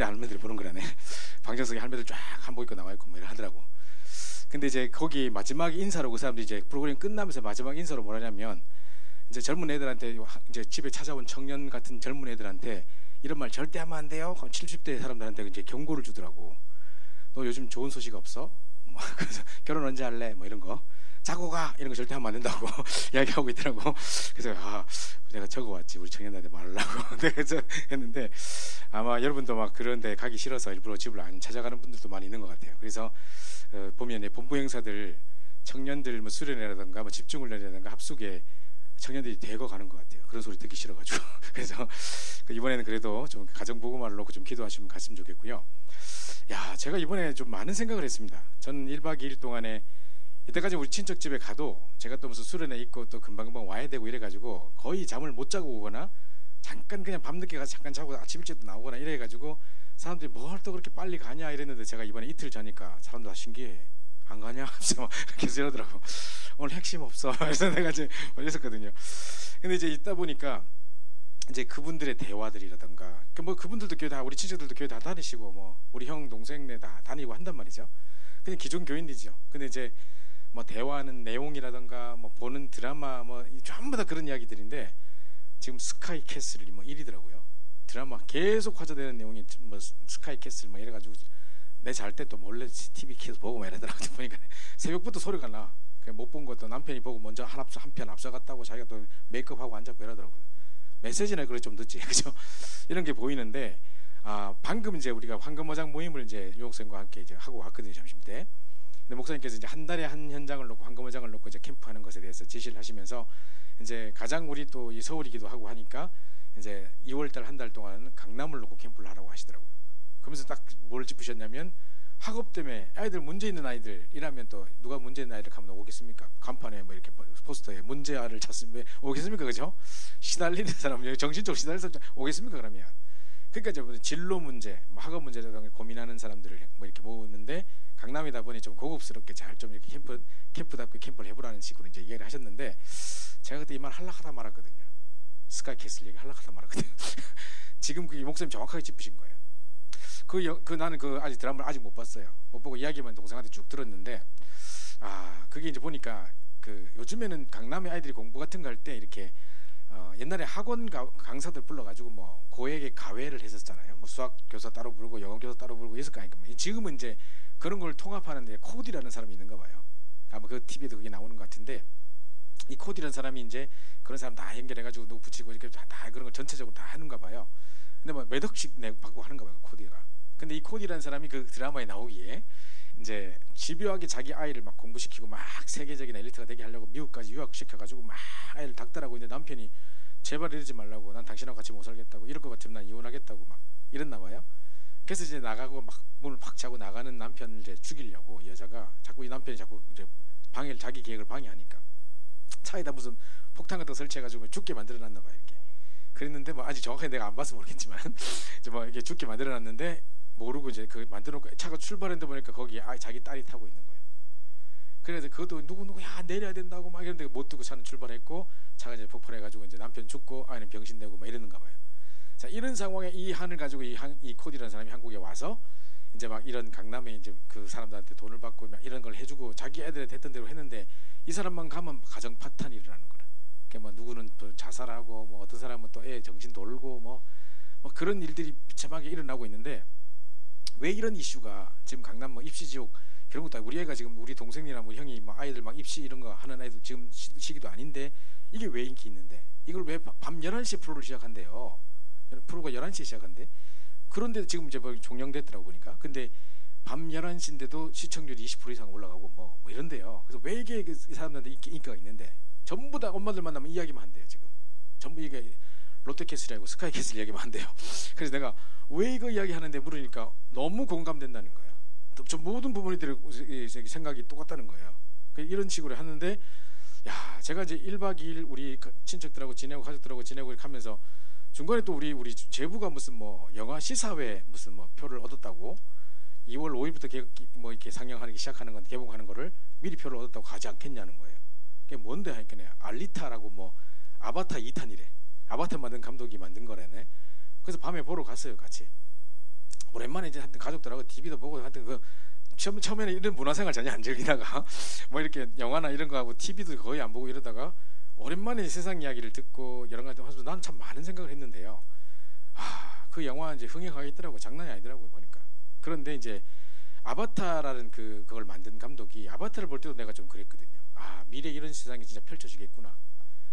할머니들이 보는 거라네. 방정석에 할머니들 쫙 한복 입고 나와 있고 뭐 이래 하더라고. 근데 이제 거기 마지막 인사로 그 사람들이 이제 프로그램 끝나면서 마지막 인사로 뭐라냐면 이제 젊은 애들한테 이제 집에 찾아온 청년 같은 젊은 애들한테 이런 말 절대 하면 안 돼요. 70대 사람들한테 이제 경고를 주더라고. 너 요즘 좋은 소식 없어? 뭐 그래서 결혼 언제 할래? 뭐 이런 거. 자고 가 이런 거 절대 하면 안 된다고 이야기하고 있더라고. 그래서 내가 적어왔지 우리 청년들한테 말하려고. 그래서 했는데 아마 여러분도 막 그런데 가기 싫어서 일부러 집을 안 찾아가는 분들도 많이 있는 것 같아요. 그래서 보면 본부 행사들 청년들 뭐 수련회라든가 뭐 집중훈련이라든가 합숙에 청년들이 대거 가는 것 같아요. 그런 소리 듣기 싫어가지고. 그래서 이번에는 그래도 좀 가정보고만을 놓고 좀 기도하시면 갔으면 좋겠고요. 야, 제가 이번에 좀 많은 생각을 했습니다. 저는 1박 2일 동안에 이때까지 우리 친척 집에 가도 제가 또 무슨 수련회 있고 또 금방금방 와야 되고 이래가지고 거의 잠을 못 자고 오거나 잠깐 그냥 밤늦게 가서 잠깐 자고 아침 일찍 나오거나 이래가지고 사람들이 뭘 또 그렇게 빨리 가냐 이랬는데 제가 이번에 이틀 자니까 사람들 다 신기해. 안 가냐? 계속 이러더라고. 오늘 핵심 없어. 그래서 내가 이제 이랬었거든요. 근데 이제 있다 보니까 이제 그분들의 대화들이라든가 뭐 그분들도 교회 다 우리 친척들도 교회 다 다니시고 뭐 우리 형 동생네 다 다니고 한단 말이죠. 그냥 기존 교인이죠. 근데 이제 뭐 대화하는 내용이라든가 뭐 보는 드라마 뭐 전부 다 그런 이야기들인데 지금 스카이 캐슬이 뭐 1위더라고요. 드라마 계속 화제되는 내용이 뭐 스카이 캐슬 막 이래가지고 내 잘 때 또 몰래 TV 켜서 보고 막 이러더라고요. 보니까 새벽부터 소리가 나. 못 본 것도 남편이 보고 먼저 한 편 앞서갔다고 자기가 또 메이크업하고 앉았고 이러더라고요. 메시지나 그래 좀 늦지. 그죠? 이런 게 보이는데 방금 이제 우리가 황금어장 모임을 이제 유목생과 함께 이제 하고 왔거든요. 점심때. 근데 목사님께서 이제 한 달에 한 현장을 놓고 황금어장을 놓고 이제 캠프하는 것에 대해서 지시를 하시면서 이제 가장 우리 또 이 서울이기도 하고 하니까 이제 2월달 한 달 동안 강남을 놓고 캠프를 하라고 하시더라고요. 그러면서 딱 뭘 짚으셨냐면 학업 때문에 아이들 문제 있는 아이들이라면 또 누가 문제 있는 아이들 가면 오겠습니까? 간판에 뭐 이렇게 포스터에 문제아를 찾으면 오겠습니까? 그죠? 시달리는 사람, 정신적으로 시달리는 사람 오겠습니까? 그러면 그러니까 이제 진로 문제, 뭐 학업 문제라든가 고민하는 사람들을 뭐 이렇게 모으는데 강남이다 보니 좀 고급스럽게 잘 좀 이렇게 캠프답게 캠프를 해보라는 식으로 이제 얘기를 하셨는데 제가 그때 이 말 하려하다 말았거든요. 스카이 캐슬 얘기 하려하다 말았거든요. 지금 그 목사님 정확하게 짚으신 거예요. 나는 아직 드라마를 아직 못 봤어요. 못 보고 이야기만 동생한테 쭉 들었는데 그게 이제 보니까 요즘에는 강남의 아이들이 공부 같은 거 할 때 이렇게 옛날에 학원 강사들 불러가지고 뭐 고액의 가외를 했었잖아요. 뭐 수학 교사 따로 부르고 영어 교사 따로 부르고 있을 거 아닙니까? 지금은 이제 그런 걸 통합하는데 코디라는 사람이 있는가 봐요. 아마 그 TV에도 그게 나오는 것 같은데 이 코디라는 사람이 이제 그런 사람 다 연결해가지고 누구 붙이고 이렇게 다 그런 걸 전체적으로 다 하는가 봐요. 근데 뭐 몇 억씩 받고 하는가 봐요, 코디가. 근데 이 코디라는 사람이 그 드라마에 나오기에 이제 집요하게 자기 아이를 막 공부시키고 막 세계적인 엘리트가 되게 하려고 미국까지 유학시켜가지고 막 아이를 닥달하고 있는데 남편이 제발 이러지 말라고, 난 당신하고 같이 못 살겠다고, 이럴 것 같으면 난 이혼하겠다고 막 이랬나 봐요. 그래서 이제 나가고 막 문을 팍 차고 나가는 남편을 이제 죽이려고 이 여자가 자꾸 이 남편이 자꾸 이제 자기 계획을 방해하니까 차에다 무슨 폭탄 같은 거 설치해가지고 죽게 만들어놨나 봐요. 이렇게 그랬는데 뭐 아직 정확하게 내가 안 봐서 모르겠지만 이제 뭐 이렇게 죽게 만들어놨는데 모르고 이제 그 만들어놓고 차가 출발했는데 보니까 거기에 자기 딸이 타고 있는 거예요. 그래서 그것도 누구 야 내려야 된다고 막 이러는데 못 두고 차는 출발했고 차가 이제 폭발해가지고 이제 남편 죽고 아이는 병신되고 막 이러는가 봐요. 자, 이런 상황에 이 한을 가지고 이 코디라는 사람이 한국에 와서 이제 막 이런 강남에 이제 그 사람들한테 돈을 받고 막 이런 걸 해주고 자기 애들한테 했던 대로 했는데 이 사람만 가면 가정 파탄이 일어나는 거라. 그러니까 뭐 누구는 또 자살하고 뭐 어떤 사람은 또 애 정신 돌고 뭐 그런 일들이 비참하게 일어나고 있는데 왜 이런 이슈가 지금 강남 뭐 입시 지옥 그런 것도 우리 애가 지금 우리 동생이나 뭐 형이 막 아이들 막 입시 이런 거 하는 아이들 지금 시기도 아닌데 이게 왜 인기 있는데 이걸 왜 밤 11시에 프로를 시작한대요. 프로가 11시에 시작한대. 그런데 지금 이제 뭐 종영됐더라고 보니까. 근데 밤 11시인데도 시청률이 20% 이상 올라가고 뭐 이런데요. 그래서 왜 이게 이 사람들한테 인기가 있는데 전부 다 엄마들 만나면 이야기만 한대요. 지금 전부 이게 롯데캐슬이라고 스카이캐슬 얘기만 한대요. 그래서 내가 왜 이거 이야기하는데 물으니까 너무 공감된다는 거예요. 저 모든 부모님들의 생각이 똑같다는 거예요. 이런 식으로 하는데 야, 제가 이제 1박 2일 우리 친척들하고 지내고 가족들하고 지내고 이렇게 하면서 중간에 또 우리 제부가 무슨 뭐 영화 시사회 무슨 뭐 표를 얻었다고 2월 5일부터 뭐 이렇게 상영하기 시작하는 건 개봉하는 거를 미리 표를 얻었다고 가지 않겠냐는 거예요. 그게 뭔데 하니까 알리타라고 뭐 아바타 2탄이래. 아바타 만든 감독이 만든 거라네. 그래서 밤에 보러 갔어요, 같이. 오랜만에 이제 하여튼 가족들하고 TV도 보고 하여튼 그 처음에는 이런 문화생활 전혀 안 즐기다가 뭐 이렇게 영화나 이런 거 하고 TV도 거의 안 보고 이러다가 오랜만에 세상 이야기를 듣고 여러 가지 하면서 나는 참 많은 생각을 했는데요. 그 영화 이제 흥행하겠더라고. 장난이 아니더라고요 보니까. 그런데 이제 아바타라는 그걸 만든 감독이 아바타를 볼 때도 내가 좀 그랬거든요. 미래 이런 세상이 진짜 펼쳐지겠구나.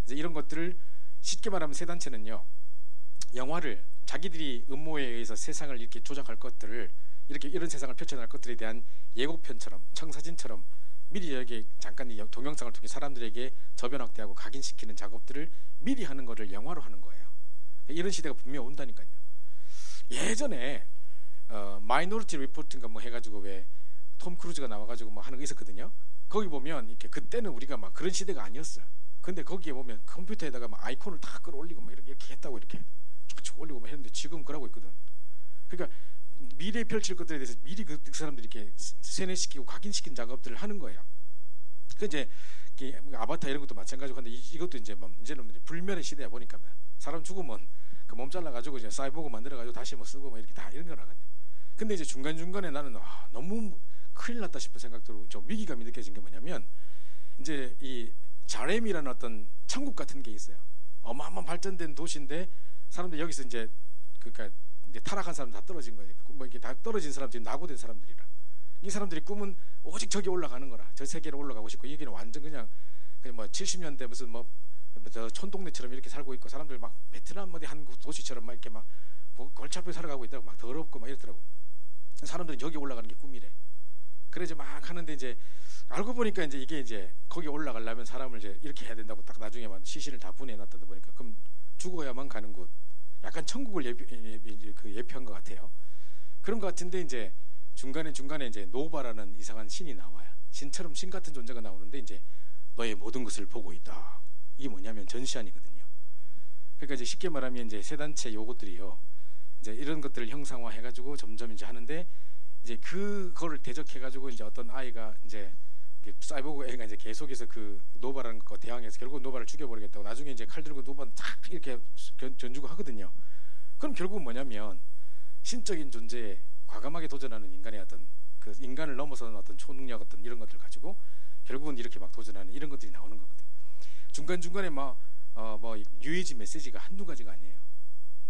이제 이런 것들을 쉽게 말하면 세 단체는요. 영화를 자기들이 음모에 의해서 세상을 이렇게 조작할 것들을 이렇게 이런 세상을 펼쳐나갈 것들에 대한 예고편처럼 청사진처럼 미리 여기 잠깐 동영상을 통해 사람들에게 저변 확대하고 각인시키는 작업들을 미리 하는 거를 영화로 하는 거예요. 이런 시대가 분명 온다니까요. 예전에 마이너리티 리포트인가 뭐 해가지고 왜 톰 크루즈가 나와가지고 뭐 하는 거 있었거든요. 거기 보면 이렇게 그때는 우리가 막 그런 시대가 아니었어요. 근데 거기에 보면 컴퓨터에다가 막 아이콘을 다 끌어올리고 막 이렇게 했다고 이렇게 쭉 올리고 막 했는데 지금 그러고 있거든. 그러니까 미래에 펼칠 것들에 대해서 미리 그 사람들이 이렇게 세뇌시키고 각인시킨 작업들을 하는 거예요. 그 이제 아바타 이런 것도 마찬가지고 한데 이것도 이제 뭐 이제는 불멸의 시대야 보니까 사람 죽으면 그 몸 잘라가지고 이제 사이보그 만들어가지고 다시 뭐 쓰고 뭐 이렇게 다 이런 거라거든요. 근데 이제 중간중간에 나는 너무 큰일 났다 싶은 생각도 좀 위기감이 느껴진 게 뭐냐면 이제 이 자렘이라는 어떤 천국 같은 게 있어요. 어마어마한 발전된 도시인데 사람들 여기서 이제 그러니까 이제 타락한 사람 다 떨어진 거예요. 뭐 이게 다 떨어진 사람들이 낙오된 사람들이라. 이 사람들이 꿈은 오직 저기 올라가는 거라. 저 세계로 올라가고 싶고 여기는 완전 그냥 뭐 70년대 무슨 뭐 촌동네처럼 이렇게 살고 있고 사람들 막 베트남 어디 한 도시처럼 막 이렇게 막 골차뼈 살아가고 있다고 막 더럽고 막 이렇더라고. 사람들이 저기 올라가는 게 꿈이래. 그래서 막 하는데 이제 알고 보니까 이제 이게 이제 거기 올라가려면 사람을 이제 이렇게 해야 된다고 딱 나중에만 시신을 다 분해해놨다 보니까 그럼 죽어야만 가는 곳. 약간 천국을 예표한 것 같아요. 그런 것 같은데 이제 중간에 이제 노바라는 이상한 신이 나와요. 신처럼 신 같은 존재가 나오는데 이제 너의 모든 것을 보고 있다. 이게 뭐냐면 전시안이거든요. 그러니까 이제 쉽게 말하면 이제 세 단체 요것들이요. 이제 이런 것들을 형상화해가지고 점점 이제 하는데 이제 그거를 대적해가지고 이제 어떤 아이가 이제 사이보그 애가 이제 계속해서 그 노바라는 거 대항해서 결국 노바를 죽여버리겠다고 나중에 이제 칼 들고 노바는 탁 이렇게 견주고 하거든요. 그럼 결국은 뭐냐면 신적인 존재에 과감하게 도전하는 인간의 어떤 그 인간을 넘어서는 어떤 초능력 어떤 이런 것들 가지고 결국은 이렇게 막 도전하는 이런 것들이 나오는 거거든. 중간중간에 뭐 유해지 메시지가 한두 가지가 아니에요.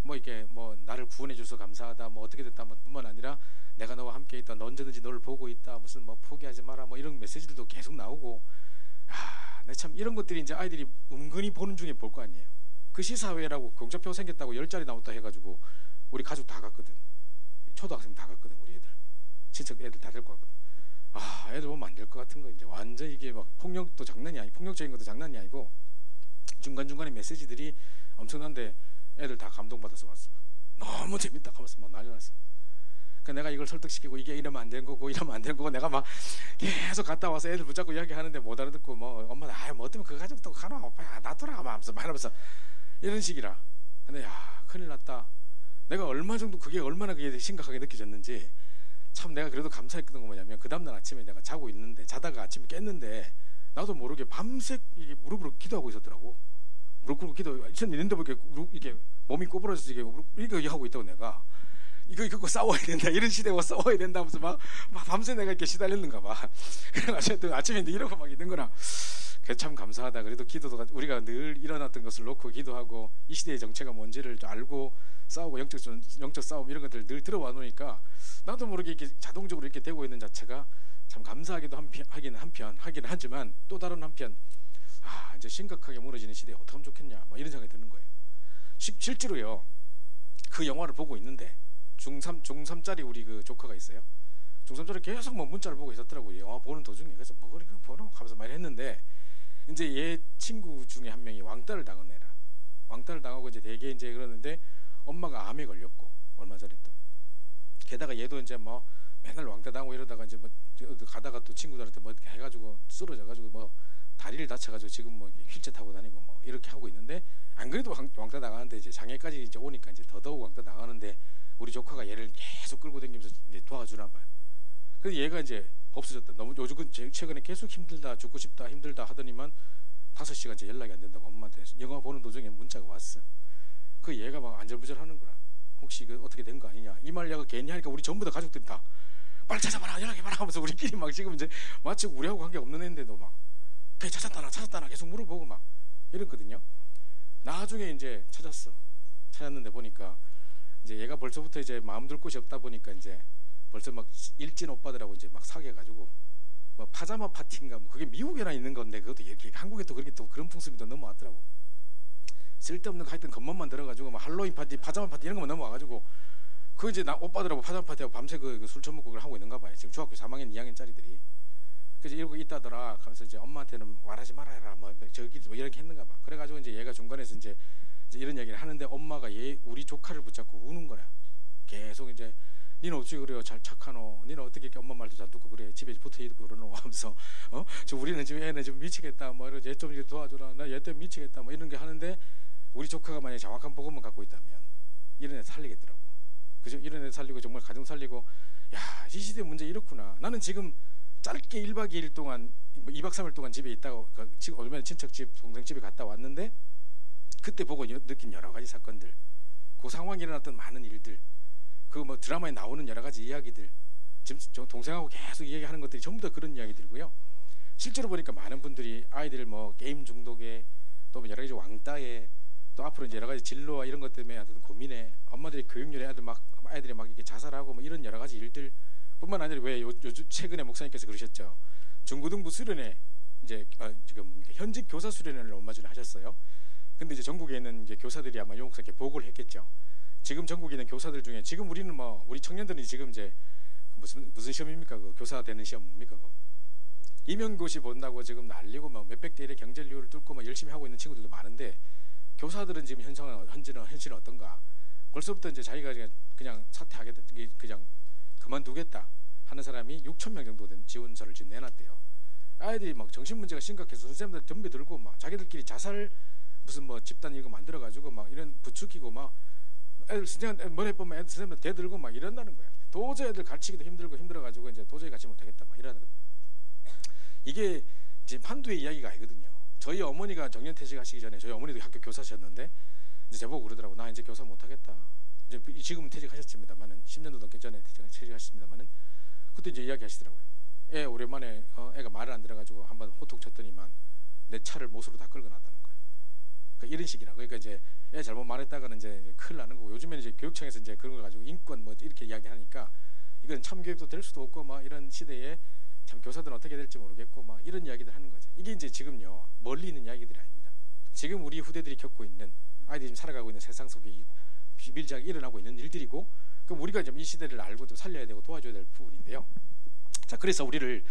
뭐 이렇게 뭐 나를 구원해줘서 감사하다 뭐 어떻게 됐다 뿐만 아니라 내가 너와 함께 있다, 너 언제든지 너를 보고 있다, 무슨 뭐 포기하지 마라 뭐 이런 메시지들도 계속 나오고 내 참 이런 것들이 이제 아이들이 은근히 보는 중에 볼 거 아니에요. 그 시사회라고 경차표 생겼다고 10자리 나왔다 해가지고 우리 가족 다 갔거든. 초등학생 다 갔거든. 우리 애들 친척 애들 다 데리고 갔거든. 애들 보면 안 될 것 같은 거 이제 완전 이게 막 폭력도 장난이 아니고 폭력적인 것도 장난이 아니고 중간중간에 메시지들이 엄청난데 애들 다 감동받아서 왔어. 너무 재밌다 하면서 막 난리 났어. 그러니까 내가 이걸 설득시키고 이게 이러면 안 되는 거고 이러면 안 되는 거고 내가 막 계속 갔다 와서 애들 붙잡고 이야기하는데 못 알아듣고 뭐 엄마 뭐 어쩌면 그 가족 또 가노 오빠야 놔둬라 하면서 말하면서 이런 식이라. 근데 큰일 났다. 내가 그게 얼마나 그게 심각하게 느껴졌는지 참 내가 그래도 감사했던 건 뭐냐면 그 다음날 아침에 내가 자고 있는데 자다가 아침에 깼는데 나도 모르게 밤새 이게 무릎으로 기도하고 있었더라고. 무릎 꿇고 기도 있는데 뭐 이렇게 몸이 꼬부러져서 이렇게 하고 있다고 내가 이거 갖고 싸워야 된다 이런 시대와 싸워야 된다 하면서 막 밤새 내가 이렇게 시달렸는가 봐. 그래가지고 아침에 이러고 막 있는 거라. 참 감사하다. 그래도 기도도 우리가 늘 일어났던 것을 놓고 기도하고 이 시대의 정체가 뭔지를 알고 싸우고 영적 싸움 이런 것들 늘 들어와 놓으니까 나도 모르게 이렇게 자동적으로 이렇게 되고 있는 자체가 참 감사하기도 하기는 하지만 또 다른 한편 이제 심각하게 무너지는 시대에 어떻게 하면 좋겠냐 뭐 이런 생각이 드는 거예요. 실제로요 그 영화를 보고 있는데 중3짜리 우리 그 조카가 있어요. 중3짜리 계속 뭐 문자를 보고 있었더라고요. 영화 보는 도중에. 그래서 뭐 그래 보노 하면서 말 했는데 이제 얘 친구 중에 한 명이 왕따를 당한 애라. 왕따를 당하고 이제 되게 이제 그러는데 엄마가 암에 걸렸고 얼마 전에 또 게다가 얘도 이제 뭐 맨날 왕따 당하고 이러다가 이제 뭐 가다가 또 친구들한테 뭐 이렇게 해가지고 쓰러져가지고 뭐 다리를 다쳐가지고 지금 뭐 휠체어 타고 다니고 뭐 이렇게 하고 있는데 안 그래도 왕따 당하는데 이제 장애까지 이제 오니까 이제 더더욱 왕따 당하는데 우리 조카가 얘를 계속 끌고 다니면서 이제 도와주나 봐요. 그래서 얘가 이제 없어졌다. 너무 요즘 최근에 계속 힘들다, 죽고 싶다, 힘들다 하더니만 5시간째 연락이 안 된다고 엄마한테 영화 보는 도중에 문자가 왔어. 그 얘가 막 안절부절하는 거라. 혹시 그 어떻게 된 거 아니냐 이 말 내가 괜히 하니까 우리 전부 다 가족들이 다 빨리 찾아봐라 연락해봐라 하면서 우리끼리 막 지금 이제 마치 우리하고 관계 없는 애인데도 막 그래 찾았다나 계속 물어보고 막 이랬거든요. 나중에 이제 찾았는데 보니까 이제 얘가 벌써부터 이제 마음 둘 곳이 없다 보니까 이제 벌써 막 일진 오빠들하고 이제 막 사귀어가지고 뭐 파자마 파티인가 뭐 그게 미국에나 있는 건데 그것도 이렇게 한국에 또 그렇게 또 그런 풍습이 또 넘어왔더라고. 쓸데없는 거 하여튼 겉멋만 들어가지고 막 할로윈 파티 파자마 파티 이런 거만 넘어와가지고 그 이제 나 오빠들하고 파자마 파티하고 밤새 술 처먹고 그걸 하고 있는가 봐요. 지금 중학교 3학년 2학년짜리들이. 그래서 이러고 있다더라 하면서 이제 엄마한테는 말하지 말아라 뭐 저기 뭐 이렇게 했는가 봐. 그래가지고 이제 얘가 중간에서 이제 이런 얘기를 하는데 엄마가 우리 조카를 붙잡고 우는 거야. 계속 이제 니는 어찌 그래요 착하노 니는 어떻게 이렇게 엄마 말도 잘 듣고 그래 집에 붙어있고 그러노 하면서 저 우리는 지금 애는 지금 미치겠다 뭐 얘 좀 도와줘라 나 얘 때문에 미치겠다 뭐 이런 게 하는데 우리 조카가 만약에 정확한 복음만 갖고 있다면 이런 애 살리겠더라고. 그죠? 이런 애 살리고 정말 가정 살리고 야 이 시대 문제 이렇구나. 나는 지금 짧게 1박 2일 동안 2박 3일 동안 집에 있다가 지금 얼마 전에 친척 집 동생 집에 갔다 왔는데 그때 보고 느낀 여러 가지 사건들 그 상황에 일어났던 많은 일들 그 뭐 드라마에 나오는 여러 가지 이야기들 지금 저 동생하고 계속 이야기하는 것들이 전부 다 그런 이야기들고요. 실제로 보니까 많은 분들이 아이들 뭐 게임 중독에 또 여러 가지 왕따에 또 앞으로 이제 여러 가지 진로와 이런 것 때문에 어떤 고민에 엄마들이 교육열에 아이들이 막 이렇게 자살하고 뭐 이런 여러 가지 일들 뿐만 아니라 왜 최근에 목사님께서 그러셨죠. 중고등부 수련회 이제 지금 현직 교사 수련회를 얼마 전에 하셨어요. 근데 이제 전국에 있는 이제 교사들이 아마 요 목사님께 보고를 했겠죠. 지금 전국에 있는 교사들 중에 지금 우리는 뭐 우리 청년들이 지금 이제 무슨 시험입니까? 그 교사 되는 시험 뭡니까? 그 임용고시 본다고 지금 난리고 막 몇백 대 1의 경쟁률을 뚫고 막 열심히 하고 있는 친구들도 많은데 교사들은 지금 현실은 어떤가? 벌써부터 이제 자기가 그냥 사퇴하겠다, 그냥 그만두겠다 하는 사람이 6천 명 정도 된 지원서를 지금 내놨대요. 아이들이 막 정신 문제가 심각해서 선생님들 덤벼 들고 막 자기들끼리 자살 무슨 뭐 집단 이거 만들어 가지고 막 이런 부추기고 막 애들 선생님 머리 보면 애들 선생님들 대들고 막 이런다는 거야. 도저히 애들 가르치기도 힘들어 가지고 이제 도저히 가르치 못하겠다 막 이러는 거야. 이게 지금 한두의 이야기가 아니거든요. 저희 어머니가 정년퇴직하시기 전에 저희 어머니도 학교 교사셨는데 이제 저보고 그러더라고. 나 이제 교사 못하겠다. 이제 지금은 퇴직하셨습니다만은 10년도 넘게 전에 퇴직하셨습니다만은 그때 이제 이야기하시더라고요. 애 오랜만에 애가 말을 안 들어가지고 한번 호통 쳤더니만 내 차를 못으로 다 끌어놨다는 거예요. 그러니까 이런 식이라. 그러니까 이제 애 잘못 말했다가는 이제 큰일 나는 거고 요즘에는 이제 교육청에서 이제 그런 거 가지고 인권 뭐 이렇게 이야기하니까 이건 참교육도 될 수도 없고 막 이런 시대에 참 교사들은 어떻게 될지 모르겠고 막 이런 이야기들 하는 거죠. 이게 이제 지금요 멀리 있는 이야기들이 아닙니다. 지금 우리 후대들이 겪고 있는 아이들이 지금 살아가고 있는 세상 속에 비밀리하게 일어나고 있는 일들이고 그럼 우리가 좀 이 시대를 알고 좀 살려야 되고 도와줘야 될 부분인데요. 자 그래서 우리를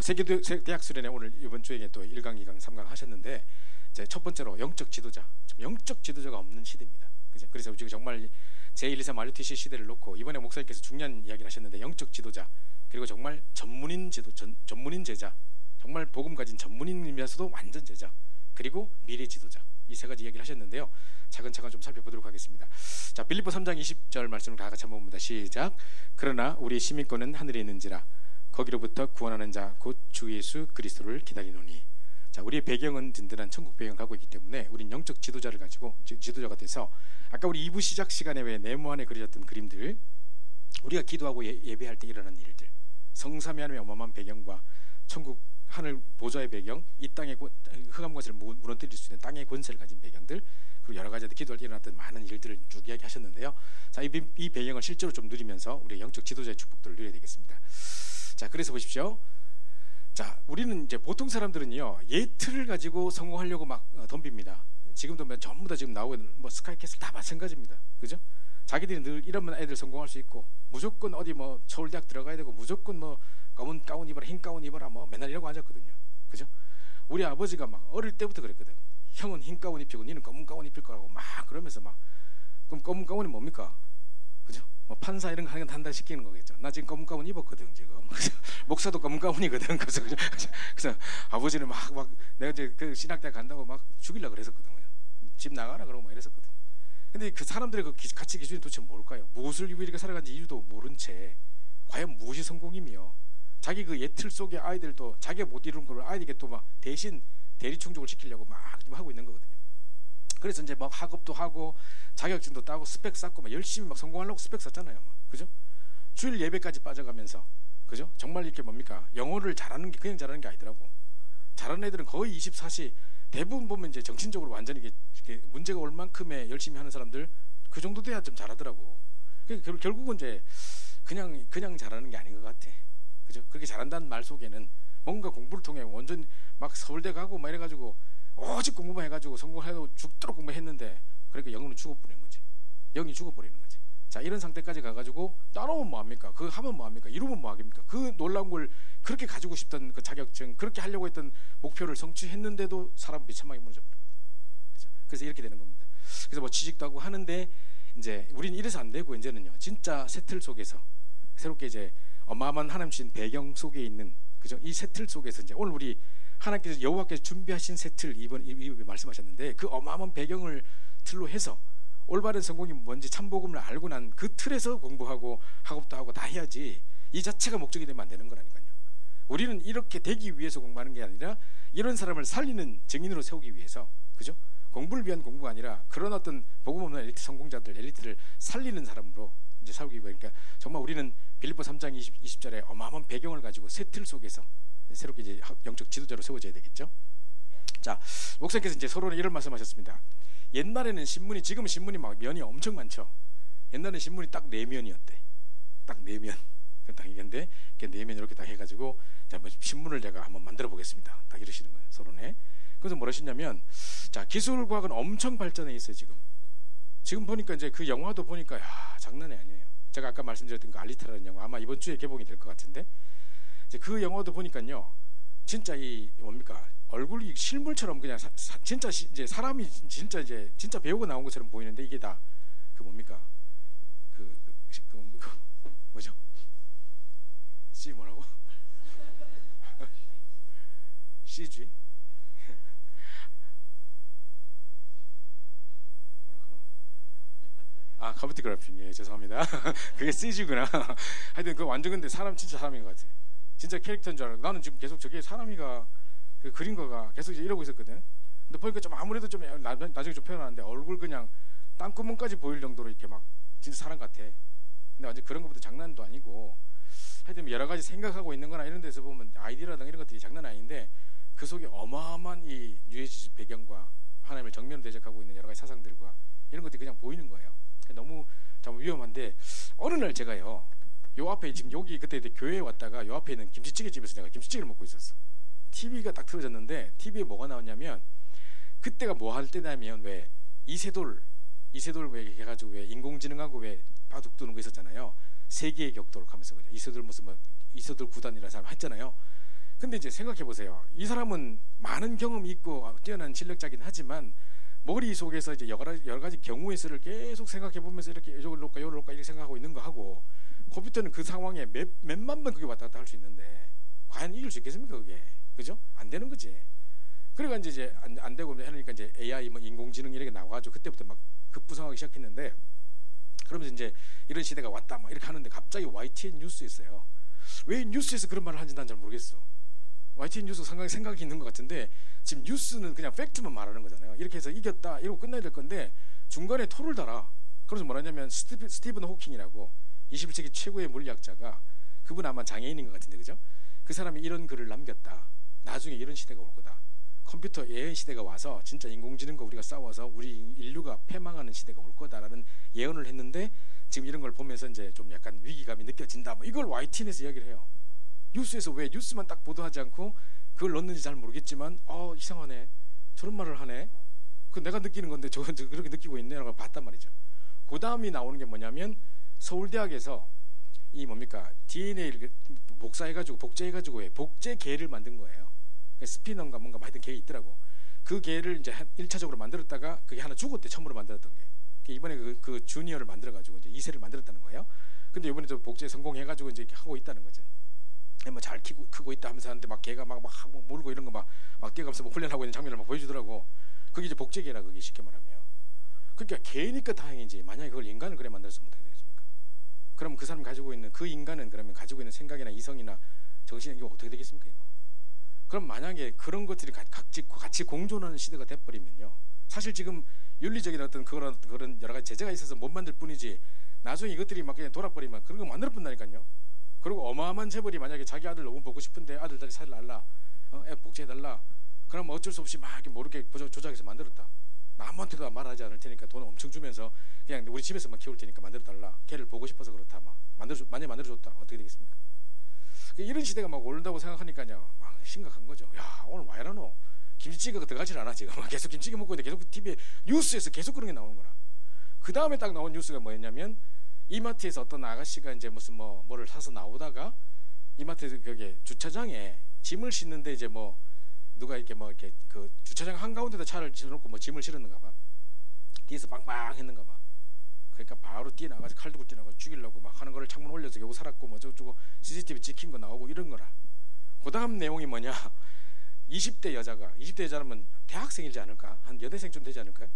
세계대학 수련회 오늘 이번 주에 또 1강, 2강, 3강 하셨는데 이제 첫 번째로 영적 지도자, 영적 지도자가 없는 시대입니다. 그래서 우리가 정말 제1, 2, 3 RUTC 시대를 놓고 이번에 목사님께서 중요한 이야기를 하셨는데 영적 지도자 그리고 정말 전문인 제자 정말 복음 가진 전문인이면서도 완전 제자 그리고 미래 지도자 이 세 가지 이야기를 하셨는데요. 차근차근 좀 살펴보도록 하겠습니다. 자 빌립보 3장 20절 말씀을 다 같이 한번 봅니다. 시작. 그러나 우리 시민권은 하늘에 있는지라 거기로부터 구원하는 자 곧 주 예수 그리스도를 기다리노니. 자 우리의 배경은 든든한 천국 배경을 갖고 있기 때문에 우린 영적 지도자를 가지고 지도자가 돼서 아까 우리 2부 시작 시간에 왜 네모 안에 그려졌던 그림들 우리가 기도하고 예배할 때 일어나는 일들 성삼위 하나님의 어마어마한 배경과 천국 하늘 보좌의 배경 이 땅의 흑암 권세를 무너뜨릴 수 있는 땅의 권세를 가진 배경들 그리고 여러 가지 기도할 때 일어났던 많은 일들을 쭉 이야기하셨는데요. 자, 이 배경을 실제로 좀 누리면서 우리 영적 지도자의 축복들을 누려야 되겠습니다. 자 그래서 보십시오. 자 우리는 이제 보통 사람들은요 예틀을 가지고 성공하려고 막 덤빕니다. 지금도 전부 다 지금 나오고 있는 뭐 스카이캐슬 다 마찬가지입니다. 그죠? 자기들이 늘 이러면 애들 성공할 수 있고 무조건 어디 뭐 서울대학 들어가야 되고 무조건 뭐 검은 가운 입어라 흰 가운 입어라 뭐 맨날 이러고 앉았거든요. 그죠? 우리 아버지가 막 어릴 때부터 그랬거든. 형은 흰 가운 입히고 니는 검은 가운 입힐 거라고 막 그러면서 막 그럼 검은 가운이 뭡니까? 그죠? 뭐 판사 이런 거 하는 건 한다 시키는 거겠죠. 나 지금 검은 가운 입었거든 지금. 목사도 검은 가운이거든. 그래서 아버지는 막 내가 이제 그 신학대학 간다고 막 죽이려고 그랬었거든. 집 나가라 그러고 막 이랬었거든. 근데 그 사람들의 그 가치 기준이 도대체 뭘까요? 무엇을 위해 이렇게 살아간지 이유도 모른 채 과연 무엇이 성공이며 자기 그 예틀 속에 아이들도 자기가 못 이룬 걸 아이들에게 또 막 대신 대리 충족을 시키려고 막 좀 하고 있는 거거든요. 그래서 이제 막 학업도 하고 자격증도 따고 스펙 쌓고 막 열심히 막 성공하려고 스펙 쌓잖아요. 막. 그죠? 주일 예배까지 빠져가면서 그죠? 정말 이렇게 뭡니까? 영어를 잘하는 게 그냥 잘하는 게 아니더라고. 잘하는 애들은 거의 24시 대부분 보면 이제 정신적으로 완전히 이게 문제가 올 만큼의 열심히 하는 사람들 그 정도 돼야 좀 잘하더라고. 그러니까 결국은 이제 그냥 잘하는 게 아닌 것 같아. 그죠? 그렇게 잘한다는 말 속에는 뭔가 공부를 통해 완전 막 서울대 가고 막 이래가지고 오직 공부만 해가지고 성공해도 죽도록 공부했는데 그러니까 영어는 죽어버리는 거지. 영이 죽어버리는 거지. 자, 이런 상태까지 가가지고 따라오면 뭐합니까? 그거 하면 뭐합니까? 이루면 뭐하겠습니까? 그 놀라운 걸 그렇게 가지고 싶던 그 자격증, 그렇게 하려고 했던 목표를 성취했는데도 사람 비참하게 무너져버리거든요. 그래서 이렇게 되는 겁니다. 그래서 뭐 취직도 하고 하는데 이제 우리는 이래서 안 되고 이제는요, 진짜 새틀 속에서 새롭게 이제 어마어마한 하나님 주신 배경 속에 있는 그죠? 이 새틀 속에서 이제 오늘 우리 하나님께서 여호와께서 준비하신 새틀 이번 말씀하셨는데 그 어마어마한 배경을 틀로 해서 올바른 성공이 뭔지 참복음을 알고 난 그 틀에서 공부하고 학업도 하고 다 해야지 이 자체가 목적이 되면 안 되는 거라니까요. 우리는 이렇게 되기 위해서 공부하는 게 아니라 이런 사람을 살리는 증인으로 세우기 위해서 그죠? 공부를 위한 공부가 아니라 그런 어떤 복음 없는 엘리트 성공자들 엘리트를 살리는 사람으로 이제 세우기 위해 그러니까 정말 우리는 빌립보 3장 20절에 어마어마한 배경을 가지고 새 틀 속에서 새롭게 이제 영적 지도자로 세워져야 되겠죠. 자, 목사님께서 이제 서론에 이런 말씀하셨습니다. 옛날에는 신문이 지금 신문이 막 면이 엄청 많죠. 옛날에는 신문이 딱 4면이었대. 딱 4면. 딱 이건데 이렇게 4면 이렇게 딱 해가지고 자, 신문을 제가 한번 만들어 보겠습니다. 딱 이러시는 거예요. 서론에. 그래서 뭐라시냐면 자, 기술과학은 엄청 발전해 있어요. 지금 보니까 이제 그 영화도 보니까 야, 장난이 아니에요. 제가 아까 말씀드렸던 그 알리타라는 영화 아마 이번 주에 개봉이 될 것 같은데 이제 그 영화도 보니까요 진짜 이 뭡니까 얼굴이 실물처럼 그냥 진짜 이제 사람이 진짜 배우고 나온 것처럼 보이는데 이게 다 그 뭡니까 그 뭐죠? C 뭐라고? CG? 아, 컴퓨터 그래픽. 예, 죄송합니다. 그게 CG구나. 하여튼 그 완전 근데 사람 진짜 사람인 것 같아. 진짜 캐릭터인 줄 알고 나는 지금 계속 저게 사람이가 그 그린 거가 계속 이제 이러고 있었거든. 근데 보니까 좀 아무래도 좀 나중에 좀 표현하는데 얼굴 그냥 땅구멍까지 보일 정도로 이렇게 막 진짜 사람 같아. 근데 완전 그런 것부터 장난도 아니고 하여튼 여러 가지 생각하고 있는 거나 이런 데서 보면 아이디어라든가 이런 것들이 장난 아닌데 그 속에 어마어마한 이 뉴에이지 배경과 하나님을 정면으로 대적하고 있는 여러 가지 사상들과 이런 것들이 그냥 보이는 거예요. 너무 참 위험한데 어느 날 제가요 요 앞에 지금 여기 그때 교회에 왔다가 요 앞에 있는 김치찌개 집에서 내가 김치찌개를 먹고 있었어. TV가 딱 틀어졌는데 TV에 뭐가 나왔냐면 그때가 뭐 할 때냐면 왜 이세돌 왜 해가지고 왜 인공지능하고 왜 바둑 두는 거 있었잖아요. 세계의 격돌 하면서 그죠. 이세돌 무슨 뭐 이세돌 구단이라는 사람 했잖아요. 근데 이제 생각해 보세요. 이 사람은 많은 경험이 있고 뛰어난 실력자긴 하지만 머릿속에서 이제 여러 가지 경우의 수를 계속 생각해 보면서 이렇게 요걸 놓을까 요걸 놓을까 이렇게 생각하고 있는 거 하고 컴퓨터는 그 상황에 몇만 번 그게 왔다 갔다 할 수 있는데 과연 이길 수 있겠습니까 그게? 그죠? 안 되는 거지. 그러니까 이제 안 되고 하니까 이제 AI 뭐 인공지능 이렇게 나와가지고 그때부터 막 급부상하기 시작했는데 그러면서 이제 이런 시대가 왔다 막 이렇게 하는데 갑자기 YTN 뉴스 있어요. 왜 뉴스에서 그런 말을 하는지 난 잘 모르겠어. YTN 뉴스 상당히 생각이 있는 것 같은데 지금 뉴스는 그냥 팩트만 말하는 거잖아요. 이렇게 해서 이겼다 이러고 끝나야 될 건데 중간에 토를 달아. 그래서 뭐라냐면 스티븐 호킹이라고 21세기 최고의 물리학자가 그분 아마 장애인인 것 같은데 그죠? 그 사람이 이런 글을 남겼다. 나중에 이런 시대가 올 거다. 컴퓨터 예언 시대가 와서 진짜 인공지능과 우리가 싸워서 우리 인류가 패망하는 시대가 올 거다라는 예언을 했는데 지금 이런 걸 보면서 이제 좀 약간 위기감이 느껴진다. 뭐 이걸 YTN에서 이야기를 해요. 뉴스에서 왜 뉴스만 딱 보도하지 않고 그걸 넣는지 잘 모르겠지만 이상하네. 저런 말을 하네. 그 내가 느끼는 건데 저건 그렇게 느끼고 있네 라고 봤단 말이죠. 그 다음이 나오는 게 뭐냐면 서울대학에서 이 뭡니까 DNA를 복사해가지고 복제해가지고 왜 복제계를 만든 거예요. 그러니까 스피너인가 뭔가 하여튼 계 있더라고. 그 계를 이제 1차적으로 만들었다가 그게 하나 죽었대. 처음으로 만들었던 게 이번에 그 주니어를 만들어가지고 이제 2세를 만들었다는 거예요. 근데 이번에 또 복제 성공해가지고 이제 이렇게 하고 있다는 거죠. 뭐 잘 크고 있다 하면서 하는데 막 걔가 막 몰고 이런 거 막 뛰어가면서 뭐 훈련하고 있는 장면을 막 보여주더라고. 그게 이제 복제계라 그게 쉽게 말하면. 그러니까 개니까 다행이지. 만약에 그걸 인간을 그래 만들었으면 어떻게 되겠습니까? 그럼 그 사람 가지고 있는 그 인간은 그러면 가지고 있는 생각이나 이성이나 정신이 이거 어떻게 되겠습니까 이거? 그럼 만약에 그런 것들이 같이 공존하는 시대가 돼버리면요. 사실 지금 윤리적인 어떤 그런 여러 가지 제재가 있어서 못 만들 뿐이지 나중에 이것들이 막 그냥 돌아버리면 그런 거 만들어 뿐다니까요. 그리고 어마어마한 재벌이 만약에 자기 아들 너무 보고 싶은데 아들 다리 살을 날라, 애 복제해달라, 그럼 어쩔 수 없이 막 모르게 조작해서 만들었다. 남한테도 말하지 않을 테니까 돈 엄청 주면서 그냥 우리 집에서만 키울 테니까 만들어달라. 걔를 보고 싶어서 그렇다. 막 만약에 만들어줬다. 어떻게 되겠습니까? 이런 시대가 막 오른다고 생각하니까요, 막 심각한 거죠. 야, 오늘 왜 이러노? 김치찌개가 들어가질 않아 지금. 계속 김치찌개 먹고 있는데 계속 TV에 뉴스에서 계속 그런 게 나오는 거라. 그 다음에 딱 나온 뉴스가 뭐였냐면 이마트에서 어떤 아가씨가 이제 무슨 뭐를 사서 나오다가 이마트에서 그게 주차장에 짐을 싣는데 이제 뭐 누가 이렇게 뭐 이렇게 그 주차장 한가운데다 차를 실어놓고 뭐 짐을 실었는가 봐. 뒤에서 빵빵 했는가 봐. 그러니까 바로 뛰어나가서 칼 들고 뛰어나가서 죽이려고 막 하는 거를 창문 올려서 요거 살았고 뭐 저거 CCTV 찍힌 거 나오고 이런 거라. 그 다음 내용이 뭐냐, 20대 여자라면 대학생이지 않을까, 한 여대생쯤 되지 않을까,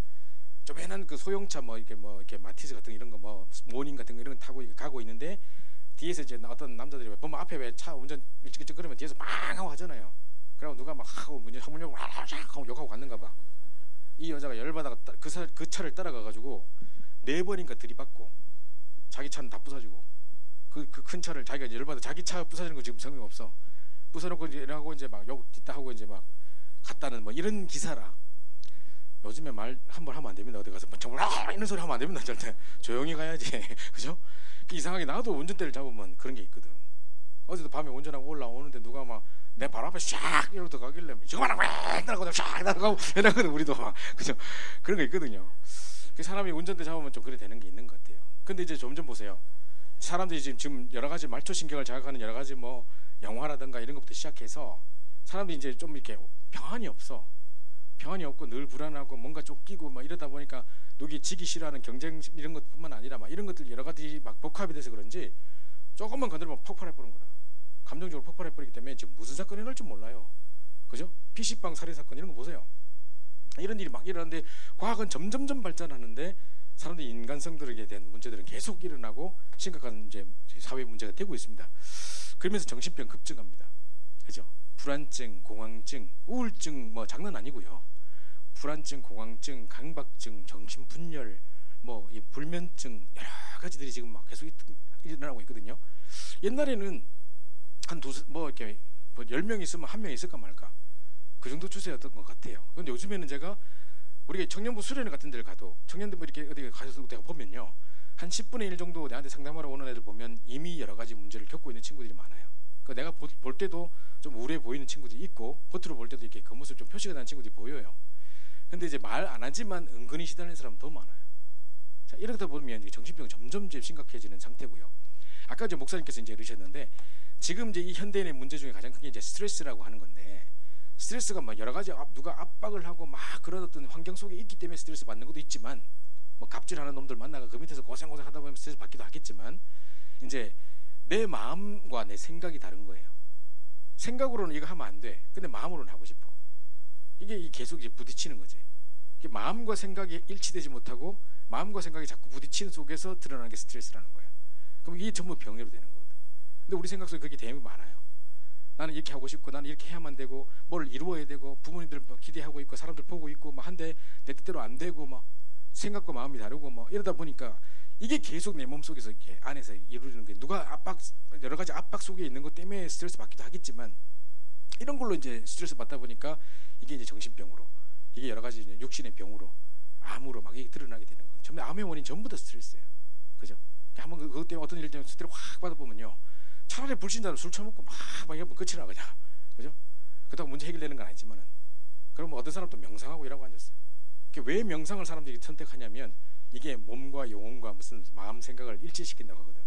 조그만한 그 소형차 뭐 이렇게 마티즈 같은 이런 거 뭐 모닝 같은 거 이런 거 타고 가고 있는데 뒤에서 이제 어떤 남자들이 보면 앞에 왜 차 운전 일찍 그러면 뒤에서 빵 하고 하잖아요. 그러고 누가 막 하고 문제 창문 열고 하고 욕하고 갔는가 봐. 이 여자가 열받아가 그 차를 따라가 가지고 4번인가 들이받고 자기 차는 다 부서지고 그 큰 차를 자기가 열받아 자기 차 부서지는 거 지금 성의 없어. 부숴놓고 이제 하고 이제 막 욕 뒤따 하고 이제 막 갔다는 뭐 이런 기사라. 요즘에 말 한번 하면 안 됩니다. 어디 가서 정말 이런 소리 하면 안 됩니다. 절대 조용히 가야지. 그죠? 이상하게 나도 운전대를 잡으면 그런 게 있거든. 어제도 밤에 운전하고 올라오는데 누가 막 내 바로 앞에 샥 이러고 들어가길래 저거 막 날아가고 샥 날아가고 이러거든. 우리도 막 그죠? 그런 거 있거든요. 그 사람이 운전대 잡으면 좀 그래 되는 게 있는 것 같아요. 근데 이제 점점 보세요. 사람들이 지금 여러 가지 말초신경을 자극하는 여러 가지 뭐 영화라든가 이런 것부터 시작해서 사람들이 이제 좀 이렇게 평안이 없고 늘 불안하고 뭔가 쫓기고 막 이러다 보니까 누기 지기 싫어하는 경쟁 이런 것뿐만 아니라 막 이런 것들 여러 가지 막 복합이 돼서 그런지 조금만 건드리면 폭발해 버리는 거라. 감정적으로 폭발해 버리기 때문에 지금 무슨 사건이 일어날지 몰라요. 그죠? PC방 살인 사건 이런 거 보세요. 이런 일이 막 일어나는데 과학은 점점점 발전하는데 사람들이 인간성들에 대한 문제들은 계속 일어나고 심각한 이제 사회 문제가 되고 있습니다. 그러면서 정신병 급증합니다. 그죠? 불안증, 공황증, 우울증 뭐 장난 아니고요. 불안증, 공황증, 강박증, 정신분열, 뭐 이 불면증 여러 가지들이 지금 막 계속 일어나고 있거든요. 옛날에는 한 이렇게 뭐 10명 있으면 1명 있을까 말까 그 정도 추세였던 것 같아요. 그런데 요즘에는 제가 우리가 청년부 수련회 같은 데를 가도 청년들 뭐 이렇게 어디 가서 내가 보면요, 한 10분의 1 정도 내한테 상담하러 오는 애들 보면 이미 여러 가지 문제를 겪고 있는 친구들이 많아요. 내가 볼 때도 좀 우울해 보이는 친구들이 있고 겉으로 볼 때도 이렇게 겉모습 좀 표시가 나는 친구들이 보여요. 근데 이제 말 안 하지만 은근히 시달리는 사람은 더 많아요. 자, 이러다 보면 이제 정신병이 점점 심각해지는 상태고요. 아까 이제 목사님께서 이제 이러셨는데 지금 이제 이 현대인의 문제 중에 가장 큰 게 이제 스트레스라고 하는 건데, 스트레스가 막 여러 가지 누가 압박을 하고 막 그런 어떤 환경 속에 있기 때문에 스트레스 받는 것도 있지만, 뭐 갑질하는 놈들 만나가 그 밑에서 고생 하다 보면 스트레스 받기도 하겠지만, 이제 내 마음과 내 생각이 다른 거예요. 생각으로는 이거 하면 안 돼. 근데 마음으로는 하고 싶어. 이게 계속 이제 부딪히는 거지. 이게 마음과 생각이 일치되지 못하고 마음과 생각이 자꾸 부딪히는 속에서 드러나는 게 스트레스라는 거야. 그럼 이게 전부 병으로 되는 거거든. 근데 우리 생각 속에 그게 되게 많아요. 나는 이렇게 하고 싶고 나는 이렇게 해야만 되고 뭘 이루어야 되고 부모님들 기대하고 있고 사람들 보고 있고 막 한데 내 뜻대로 안 되고 막 생각과 마음이 다르고 뭐 이러다 보니까 이게 계속 내 몸속에서 이렇게 안에서 이루어지는 게, 누가 여러 가지 압박 속에 있는 것 때문에 스트레스 받기도 하겠지만 이런 걸로 이제 스트레스 받다 보니까 이게 이제 정신병으로, 이게 여러 가지 이제 육신의 병으로, 암으로 막 이게 드러나게 되는 거예요. 전부 암의 원인 전부 다 스트레스예요. 그죠? 한번 그것 때문에 어떤 일 때문에 스트레스 확 받아보면요, 차라리 불신자로 술 처먹고 막 이러면 끝이나 그냥. 그죠? 그렇다고 문제 해결되는 건 아니지만은, 그럼 어떤 사람도 명상하고 이라고 앉았어요. 왜 명상을 사람들이 선택하냐면 이게 몸과 영혼과 무슨 마음 생각을 일치시킨다고 하거든.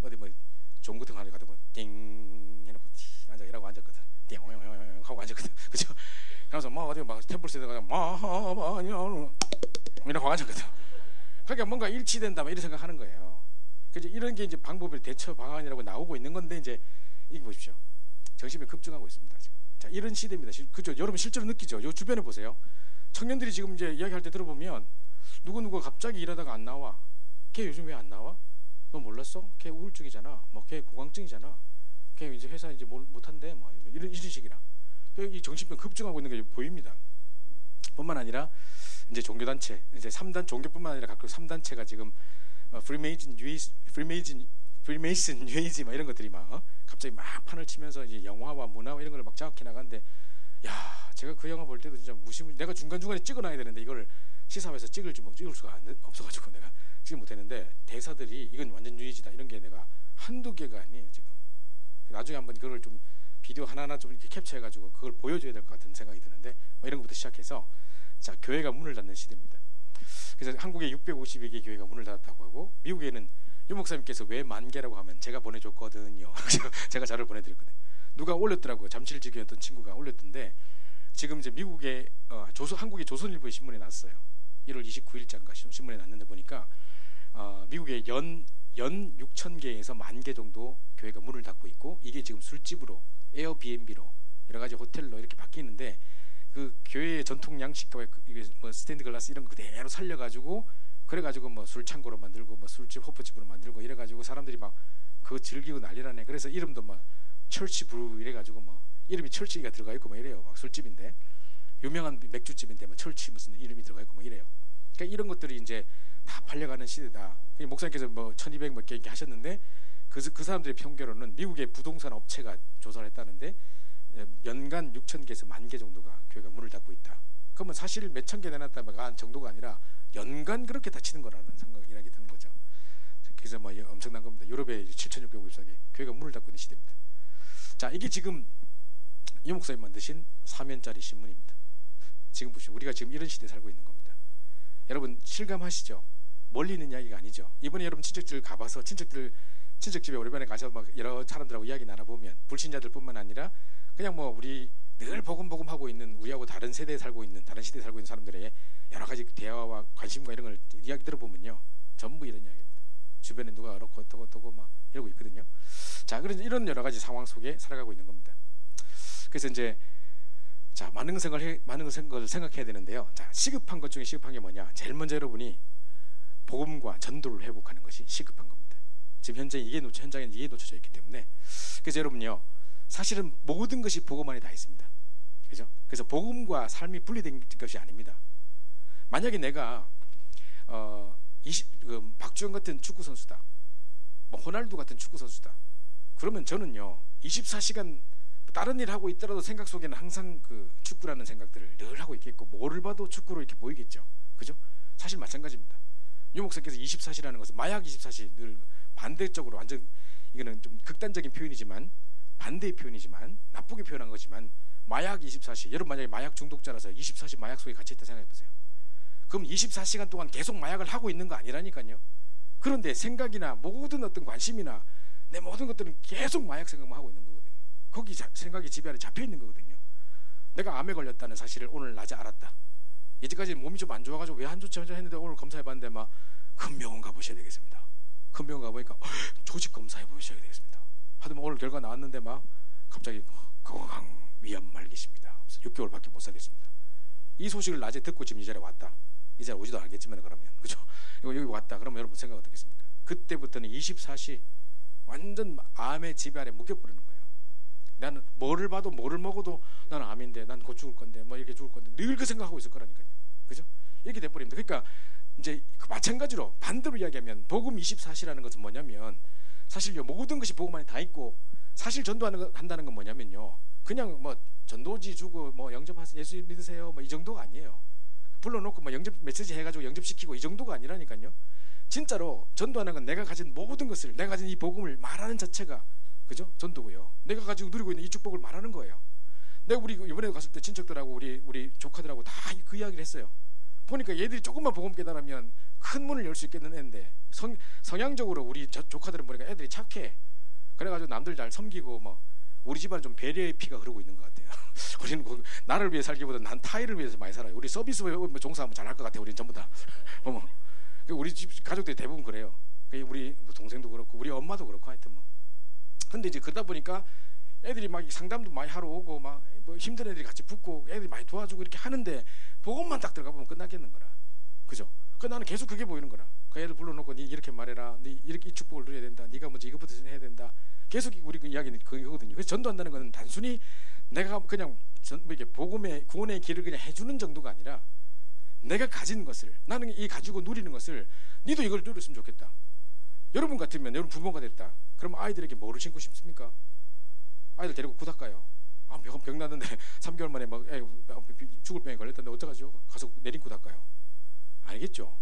어디 뭐 좋은 같은 거 하나 가지고 띵 해놓고 앉아 이라고 앉았거든. 띵 하고 앉았거든. 그죠? 그래서 뭐 어디 막 템플스에 가서 이라고 앉았거든. 그러니까 뭔가 일치된다 막 이런 생각하는 거예요. 그래서 이런 게 이제 방법의 대처 방안이라고 나오고 있는 건데, 이제 이거 보십시오. 정신이 급증하고 있습니다 지금. 자, 이런 시대입니다. 그죠? 여러분 실제로 느끼죠? 요 주변에 보세요. 청년들이 지금 이제 이야기할 때 들어보면 누구누구 갑자기 일하다가 안 나와. 걔 요즘 왜 안 나와? 너 몰랐어? 걔 우울증이잖아. 뭐 걔 공황증이잖아. 걔 이제 회사 이제 못한대. 뭐 이런 식이라. 이 정신병 급증하고 있는 게 보입니다. 뿐만 아니라 이제 종교단체 이제 3단 종교뿐만 아니라 각각 3단체가 지금 프리메이슨 뉴에이지 막 이런 것들이 막 갑자기 막 판을 치면서 이제 영화와 문화와 이런 걸 막 자극해 나가는데, 야 제가 그 영화 볼 때도 진짜 무시무시 내가 중간중간에 찍어놔야 되는데 이걸 시사회에서 찍을 수가 없어가지고 내가 찍지 못했는데, 대사들이 이건 완전 뉴에이지다 이런 게 내가 한두 개가 아니에요 지금. 나중에 한번 그걸 좀 비디오 하나하나 좀 이렇게 캡처해가지고 그걸 보여줘야 될 것 같은 생각이 드는데, 뭐 이런 것부터 시작해서 자 교회가 문을 닫는 시대입니다. 그래서 한국에 652개 교회가 문을 닫았다고 하고, 미국에는 유 목사님께서 왜 10,000개라고 하면 제가 보내줬거든요. 제가 자료를 보내드렸거든요. 누가 올렸더라고요. 잠실지교였던 친구가 올렸던데, 지금 이제 미국의 한국의 조선일보의 신문에 났어요. 1월 29일자인가 신문에 났는데 보니까 미국의 연 6,000개에서 10,000개 정도 교회가 문을 닫고 있고, 이게 지금 술집으로, 에어비앤비로, 여러 가지 호텔로 이렇게 바뀌는데, 그 교회의 전통 양식과 뭐 스테인드 글라스 이런 거 그대로 살려가지고, 그래가지고 뭐 술창고로 만들고 뭐 술집 호프집으로 만들고 이래가지고 사람들이 막 그거 즐기고 난리라네. 그래서 이름도 막 철치 브루 이래가지고 뭐 이름이 철치가 들어가 있고 뭐 이래요. 막 술집인데 유명한 맥주집인데 뭐 철치 무슨 이름이 들어가 있고 뭐 이래요. 그러니까 이런 것들이 이제 다 팔려가는 시대다. 목사님께서 뭐 1,200 몇 개 이렇게 하셨는데, 그 사람들의 평균으로는 미국의 부동산 업체가 조사를 했다는데 연간 6,000개에서 10,000개 정도가 교회가 문을 닫고 있다. 그러면 사실 몇천 개 내놨다가 정도가 아니라 연간 그렇게 닫히는 거라는 생각이 드는 거죠. 그래서 뭐 엄청난 겁니다. 유럽에 7,654개 교회가 문을 닫고 있는 시대입니다. 자, 이게 지금 이 목사님 만드신 3면짜리 신문입니다. 지금 보시죠. 우리가 지금 이런 시대에 살고 있는 겁니다. 여러분 실감하시죠? 멀리 있는 이야기가 아니죠. 이번에 여러분 친척들 가봐서 친척 집에 오랜만에 가서 막 여러 사람들하고 이야기 나눠보면, 불신자들뿐만 아니라 그냥 뭐 우리 늘 복음 하고 있는, 우리하고 다른 세대에 살고 있는, 다른 시대에 살고 있는 사람들의 여러 가지 대화와 관심과 이런 걸 이야기 들어보면요, 전부 이런 이야기입니다. 주변에 누가 그렇고 어떻고 막 이러고 있거든요. 자, 그래서 이런 여러 가지 상황 속에 살아가고 있는 겁니다. 그래서 이제 자 많은 것을 생각해야 되는데요. 자, 시급한 것 중에 시급한 게 뭐냐? 제일 먼저 여러분이 복음과 전도를 회복하는 것이 시급한 겁니다. 지금 현장에 이게 놓쳐져 있기 때문에. 그래서 여러분요, 사실은 모든 것이 복음 안에 다 있습니다. 그죠? 그래서 복음과 삶이 분리된 것이 아닙니다. 만약에 내가 박주영 같은 축구 선수다, 뭐 호날두 같은 축구 선수다, 그러면 저는요 24시간 다른 일 하고 있더라도 생각 속에는 항상 그 축구라는 생각들을 늘 하고 있겠고, 뭐를 봐도 축구로 이렇게 보이겠죠. 그죠? 사실 마찬가지입니다. 유 목사님께서 24시라는 것은 마약 24시, 늘 반대적으로, 완전 이거는 좀 극단적인 표현이지만, 반대의 표현이지만, 나쁘게 표현한 거지만, 마약 24시, 여러분 만약에 마약 중독자라서 24시 마약 속에 갇혀 있다 생각해 보세요. 그럼 24시간 동안 계속 마약을 하고 있는 거 아니라니까요. 그런데 생각이나 모든 어떤 관심이나 내 모든 것들은 계속 마약 생각만 하고 있는 거거든요. 거기 생각이 집에 안에 잡혀 있는 거거든요. 내가 암에 걸렸다는 사실을 오늘 낮에 알았다. 이제까지 몸이 좀 안 좋아가지고 왜 안 좋지 했는데, 오늘 검사해봤는데 막 큰 병원 가보셔야 되겠습니다. 큰 병원 가보니까 조직 검사해 보셔야 되겠습니다. 하더만 오늘 결과 나왔는데 막 갑자기 건강 위암 말기십니다. 6개월밖에 못 살겠습니다. 이 소식을 낮에 듣고 지금 이 자리에 왔다. 이 자리에 오지도 않겠지만 그러면, 그죠? 여기 왔다. 그러면 여러분 생각 어떻겠습니까? 그때부터는 24시 완전 암의 지배 아래 묶여버리는 거예요. 나는 뭐를 봐도 뭐를 먹어도 나는 암인데, 난 곧 죽을 건데, 뭐 이렇게 죽을 건데, 늘 그 생각하고 있을 거라니까요. 그죠? 이렇게 돼버립니다. 그러니까 이제 마찬가지로 반대로 이야기하면 복음 24시라는 것은 뭐냐면, 사실요 모든 것이 복음 안에 다 있고, 사실 전도한다는 건 뭐냐면요, 그냥 뭐 전도지 주고 뭐 영접하세요, 예수 믿으세요, 뭐 이 정도가 아니에요. 불러놓고 뭐 영접 메시지 해가지고 영접시키고 이 정도가 아니라니까요. 진짜로 전도하는 건 내가 가진 모든 것을, 내가 가진 이 복음을 말하는 자체가, 그죠? 전도고요. 내가 가지고 누리고 있는 이 축복을 말하는 거예요. 내가 우리 이번에 갔을 때 친척들하고 우리 조카들하고 다 그 이야기를 했어요. 보니까 얘들이 조금만 복음 깨달으면 큰 문을 열 수 있겠는 애인데, 성향적으로 우리 조카들은 보니까 애들이 착해. 그래가지고 남들 잘 섬기고, 뭐 우리 집안은 좀 배려의 피가 흐르고 있는 것 같아요. 우리는 나를 위해 살기보다 난 타인을 위해서 많이 살아요. 우리 서비스 종사하면 잘할 것 같아요. 우리는 전부 다. 우리 집 가족들이 대부분 그래요. 우리 동생도 그렇고 우리 엄마도 그렇고 하여튼 뭐. 근데 이제 그러다 보니까 애들이 막 상담도 많이 하러 오고, 막 뭐 힘든 애들이 같이 붙고 애들이 많이 도와주고 이렇게 하는데, 복음만 딱 들어가 보면 끝나겠는 거라. 그죠? 그 나는 계속 그게 보이는 거라. 그 애들 불러놓고 니 이렇게 말해라, 니 이렇게 이 축복을 누려야 된다, 니가 먼저 이것부터 해야 된다. 계속 우리 그 이야기는 그거거든요. 그래서 전도한다는 것은 단순히 내가 그냥 이렇게 복음의 구원의 길을 그냥 해주는 정도가 아니라 내가 가진 것을, 나는 이 가지고 누리는 것을, 니도 이걸 누렸으면 좋겠다. 여러분 같으면, 여러분 부모가 됐다. 그럼 아이들에게 뭐를 신고 싶습니까? 아이들 데리고 구닥 가요. 병 났는데 3개월 만에 막 죽을 병에 걸렸다는데 어떡하죠? 가서 내린 구닥 가요. 알겠죠?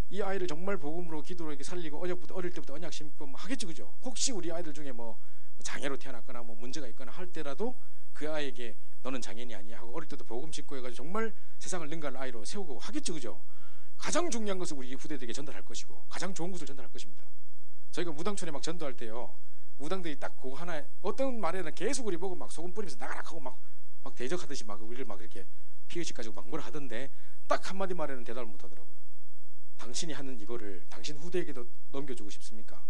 이 아이를 정말 복음으로 기도로 이렇게 살리고 어릴 때부터 언약 심고 뭐 하겠죠, 그죠? 혹시 우리 아이들 중에 뭐 장애로 태어났거나 뭐 문제가 있거나 할 때라도 그 아이에게 너는 장애인이 아니야 하고 어릴 때도 복음 싣고 해가지고 정말 세상을 능가할 아이로 세우고 하겠죠, 그죠? 가장 중요한 것을 우리 후대들에게 전달할 것이고 가장 좋은 것을 전달할 것입니다. 저희가 무당촌에 막 전도할 때요, 무당들이 딱 그거 하나, 어떤 말에는 계속 우리 보고 막 소금 뿌리면서 나가라 하고 막 대적하듯이 막 우리를 막 이렇게 피의식 가지고 막 뭐라 하던데 딱 한마디 말에는 대답을 못 하더라고요. 당신이 하는 이거를 당신 후대에게도 넘겨주고 싶습니까?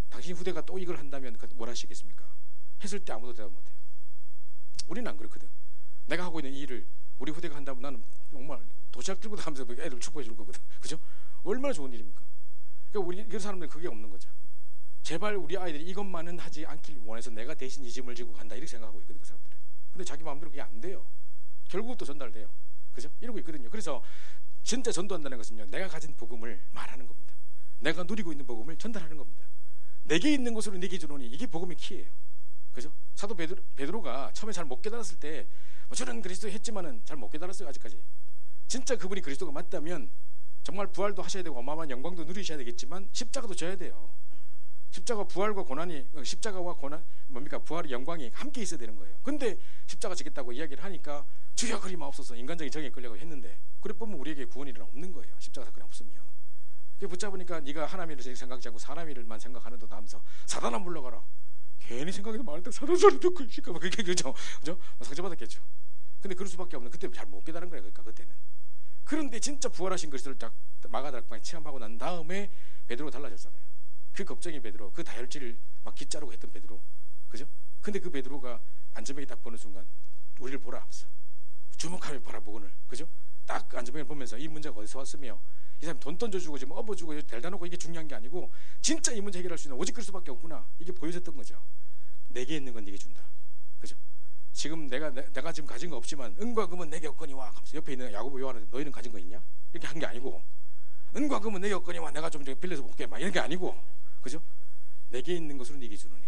당신 후대가 또 이걸 한다면 뭘 하시겠습니까? 했을 때 아무도 대답 못해요. 우리는 안 그렇거든. 내가 하고 있는 이 일을 우리 후대가 한다면 나는 정말 도시락 들고 다니면서 애들 축복해 줄 거거든. 그죠? 얼마나 좋은 일입니까? 그러니까 우리 이런 사람들은 그게 없는 거죠. 제발 우리 아이들이 이것만은 하지 않길 원해서 내가 대신 이 짐을 지고 간다, 이렇게 생각하고 있거든, 그 사람들은. 근데 자기 마음대로 그게 안 돼요. 결국 또 전달돼요. 그죠? 이러고 있거든요. 그래서 진짜 전도한다는 것은요, 내가 가진 복음을 말하는 겁니다. 내가 누리고 있는 복음을 전달하는 겁니다. 내게 있는 것으로 내게 주노니, 이게 복음의 키예요. 그죠? 사도 베드로가 처음에 잘 못 깨달았을 때 저는 그리스도 했지만은 잘 못 깨달았어요, 아직까지. 진짜 그분이 그리스도가 맞다면 정말 부활도 하셔야 되고 어마어마한 영광도 누리셔야 되겠지만 십자가도 져야 돼요. 십자가 부활과 고난이, 십자가와 고난 뭡니까, 부활의 영광이 함께 있어야 되는 거예요. 근데 십자가 지겠다고 이야기를 하니까 주여 그리 마옵소서, 인간적인 정에 끌려고 했는데, 그래 보면 우리에게 구원 일은 없는 거예요. 십자가 사건이 없으면. 그게 붙잡으니까 네가 하나님을 생각지 않고 사람 일만 생각하는 도다 하면서 사단아 물러가라. 괜히 생각이 많은데 사단 소리 듣고 있을까 봐. 그게 그죠? 상처받았겠죠. 근데 그럴 수밖에 없는, 그때 잘 못 깨달은 거예요. 그러니까 그때는. 그런데 진짜 부활하신 그리스도를 딱 마가다락방에 체험하고 난 다음에 베드로가 달라졌잖아요. 그 겁쟁이 베드로, 그 다혈질을 막 기자르고 했던 베드로, 그죠? 근데 그 베드로가 안전뱅이 딱 보는 순간 우리를 보라 하면서 주목하며 바라보고는, 그죠? 딱 안전뱅이를 보면서 이 문제가 어디서 왔으며, 이 사람 돈 던져주고 지금 업어주고 델다 놓고 이게 중요한 게 아니고 진짜 이 문제 해결할 수 있는 오직 그리스도밖에 없구나, 이게 보여졌던 거죠. 내게 있는 건 네게 준다, 그죠? 지금 내가 지금 가진 거 없지만 은과 금은 내게 없거니와 하면서 옆에 있는 야고보 요한한테 너희는 가진 거 있냐? 이렇게 한 게 아니고, 은과 금은 내게 없거니와 내가 좀 빌려서 볼게 막 이런 게 아니고, 그죠? 내게 있는 것으로 네게 주노니,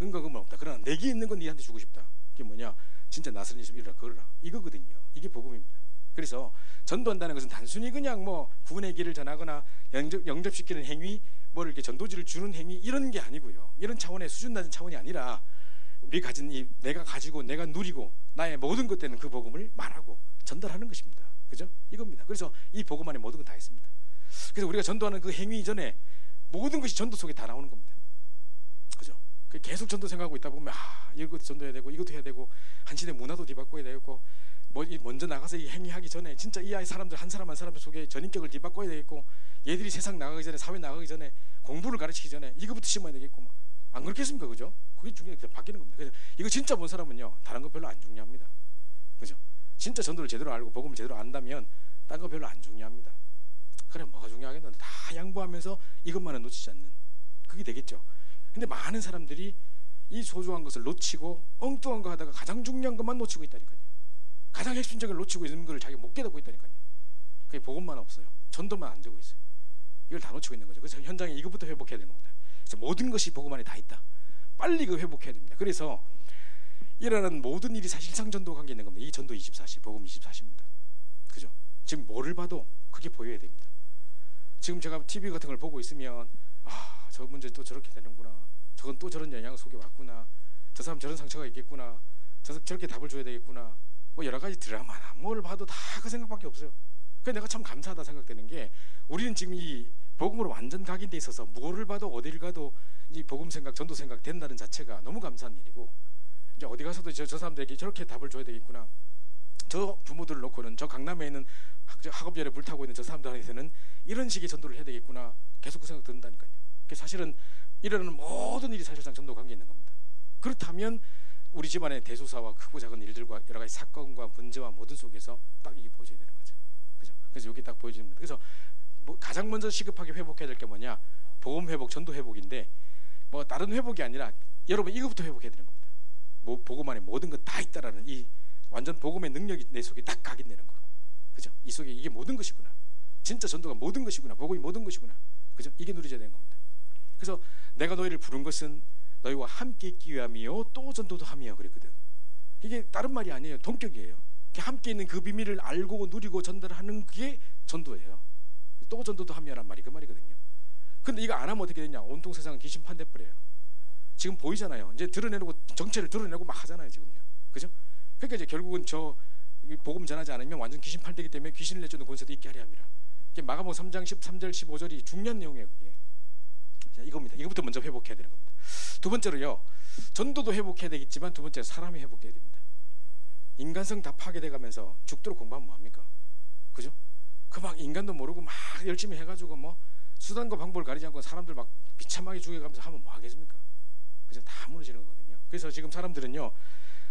은과 금은 없다. 그러나 내게 있는 건 네한테 주고 싶다. 그게 뭐냐? 진짜 나서는 예수 이르라 걸으라, 이거거든요. 이게 복음입니다. 그래서 전도한다는 것은 단순히 그냥 뭐 구원의 길을 전하거나 영접시키는 행위, 뭐 이렇게 전도지를 주는 행위, 이런 게 아니고요. 이런 차원의 수준 낮은 차원이 아니라 우리 가진 이 내가 가지고 내가 누리고 나의 모든 것 되는 그 복음을 말하고 전달하는 것입니다. 그죠? 이겁니다. 그래서 이 복음 안에 모든 건 다 있습니다. 그래서 우리가 전도하는 그 행위 이전에 모든 것이 전도 속에 다 나오는 겁니다. 그죠? 계속 전도 생각하고 있다 보면 이것도 전도해야 되고 이것도 해야 되고 한 시대 문화도 뒤바꿔야 되고 먼저 나가서 이 행위하기 전에 진짜 이 아이 사람들 한 사람 한 사람 속에 전인격을 뒤바꿔야 되겠고, 얘들이 세상 나가기 전에, 사회 나가기 전에, 공부를 가르치기 전에 이거부터 심어야 되겠고, 안 그렇겠습니까? 그죠? 그게 중요해. 바뀌는 겁니다. 그래서 이거 진짜 본 사람은요, 다른 거 별로 안 중요합니다. 그죠? 진짜 전도를 제대로 알고 복음을 제대로 안다면 딴 거 별로 안 중요합니다. 그래 뭐가 중요하겠는데 다 양보하면서 이것만은 놓치지 않는, 그게 되겠죠. 근데 많은 사람들이 이 소중한 것을 놓치고 엉뚱한 거 하다가 가장 중요한 것만 놓치고 있다니까요. 가장 핵심적인 걸 놓치고 있는 걸 자기가 못 깨닫고 있다니까요. 그게 복음만 없어요. 전도만 안 되고 있어요. 이걸 다 놓치고 있는 거죠. 그래서 현장에 이것부터 회복해야 되는 겁니다. 그래서 모든 것이 복음 안에 다 있다. 빨리 그 회복해야 됩니다. 그래서 일어나는 모든 일이 사실상 전도 관계 있는 겁니다. 이 전도 24시, 복음 24시입니다. 그죠? 지금 뭐를 봐도 그게 보여야 됩니다. 지금 제가 TV 같은 걸 보고 있으면 저 문제 또 저렇게 되는구나, 저건 또 저런 영향 속에 왔구나, 저 사람 저런 상처가 있겠구나, 저렇게 답을 줘야 되겠구나, 뭐 여러 가지 드라마나 뭘 봐도 다 그 생각밖에 없어요. 그래서 내가 참 감사하다 생각되는 게, 우리는 지금 이 복음으로 완전 각인돼 있어서 뭐를 봐도 어디를 가도 이 복음 생각, 전도 생각 된다는 자체가 너무 감사한 일이고, 이제 어디 가서도 저 사람들에게 저렇게 답을 줘야 되겠구나, 저 부모들을 놓고는 저 강남에 있는 학업열에 불타고 있는 저 사람들한테는 이런 식의 전도를 해야 되겠구나, 계속 그 생각 든다니까요. 사실은 일어나는 모든 일이 사실상 전도 관계에 있는 겁니다. 그렇다면 우리 집안의 대소사와 크고 작은 일들과 여러 가지 사건과 문제와 모든 속에서 딱 이게 보여줘야 되는 거죠. 그죠? 그래서 여기 딱 보여지는 겁니다. 그래서 뭐 가장 먼저 시급하게 회복해야 될 게 뭐냐? 복음 회복, 전도 회복인데, 뭐 다른 회복이 아니라 여러분 이거부터 회복해야 되는 겁니다. 뭐 복음 안에 모든 것 다 있다라는 이 완전 복음의 능력이 내 속에 딱 각인되는 거. 그죠? 이 속에 이게 모든 것이구나. 진짜 전도가 모든 것이구나. 복음이 모든 것이구나. 그죠? 이게 누려져야 되는 겁니다. 그래서 내가 너희를 부른 것은 너희와 함께 있기 위함이요 또 전도도 함이요 그랬거든. 이게 다른 말이 아니에요. 동격이에요. 함께 있는 그 비밀을 알고 누리고 전달하는 게 전도예요. 또 전도도 함이라는 말이 그 말이거든요. 근데 이거 안 하면 어떻게 되냐? 온통 세상은 귀신 판대버려요. 지금 보이잖아요. 이제 드러내고 정체를 드러내고 막 하잖아요 지금요. 그죠? 그러니까 이제 결국은 저 복음 전하지 않으면 완전 귀신 판대기 때문에 귀신을 내쫓는 권세도 있게 하려 함이라. 마가복음 3장 13절 15절이 중요한 내용이에요. 그게. 자, 이겁니다. 이거부터 먼저 회복해야 되는 겁니다. 두 번째로요. 전도도 회복해야 되겠지만 두 번째 사람이 회복해야 됩니다. 인간성 다 파괴돼가면서 죽도록 공부하면 뭐합니까? 그죠? 그 막 인간도 모르고 막 열심히 해가지고 뭐 수단과 방법을 가리지 않고 사람들 막 비참하게 죽여가면서 하면 뭐 하겠습니까? 그죠? 다 무너지는 거거든요. 그래서 지금 사람들은요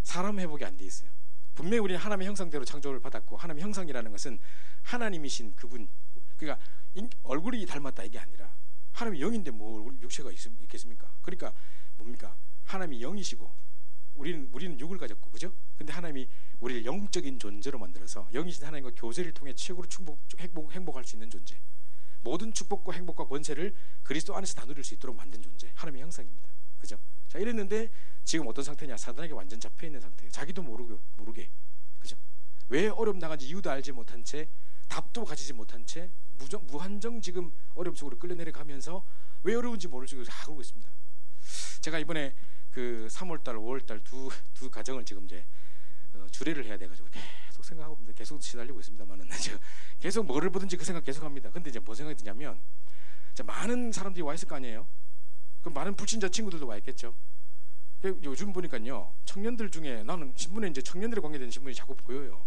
사람 회복이 안 돼 있어요. 분명히 우리는 하나님의 형상대로 창조를 받았고 하나님의 형상이라는 것은 하나님이신 그분, 그러니까 얼굴이 닮았다 이게 아니라 하나님이 영인데 뭐 육체가 있겠습니까? 그러니까 뭡니까? 하나님이 영이시고 우리는 육을 가졌고, 그죠? 근데 하나님이 우리를 영적인 존재로 만들어서 영이신 하나님과 교제를 통해 최고로 행복할 수 있는 존재, 모든 축복과 행복과 권세를 그리스도 안에서 다 누릴 수 있도록 만든 존재, 하나님의 형상입니다. 그죠? 자, 이랬는데 지금 어떤 상태냐? 사단에게 완전 잡혀 있는 상태예요. 자기도 모르게, 그죠? 왜 어려움 당한지 이유도 알지 못한 채, 답도 가지지 못한 채 무한정 지금 어려움 속으로 끌려 내려가면서 왜 어려운지 모르고 다 그러고 있습니다. 제가 이번에 그 3월달, 5월달 두 가정을 지금 이제 주례를 해야 돼가지고 계속 생각하고 있습니다. 계속 시달리고 있습니다만은 계속 뭐를 보든지 그 생각 계속합니다. 근데 이제 뭐 생각이 드냐면, 많은 사람들이 와 있을 거 아니에요. 그럼 많은 불신자 친구들도 와 있겠죠. 요즘 보니까요, 청년들 중에 나는 신문에 이제 청년들에 관계된 신문이 자꾸 보여요.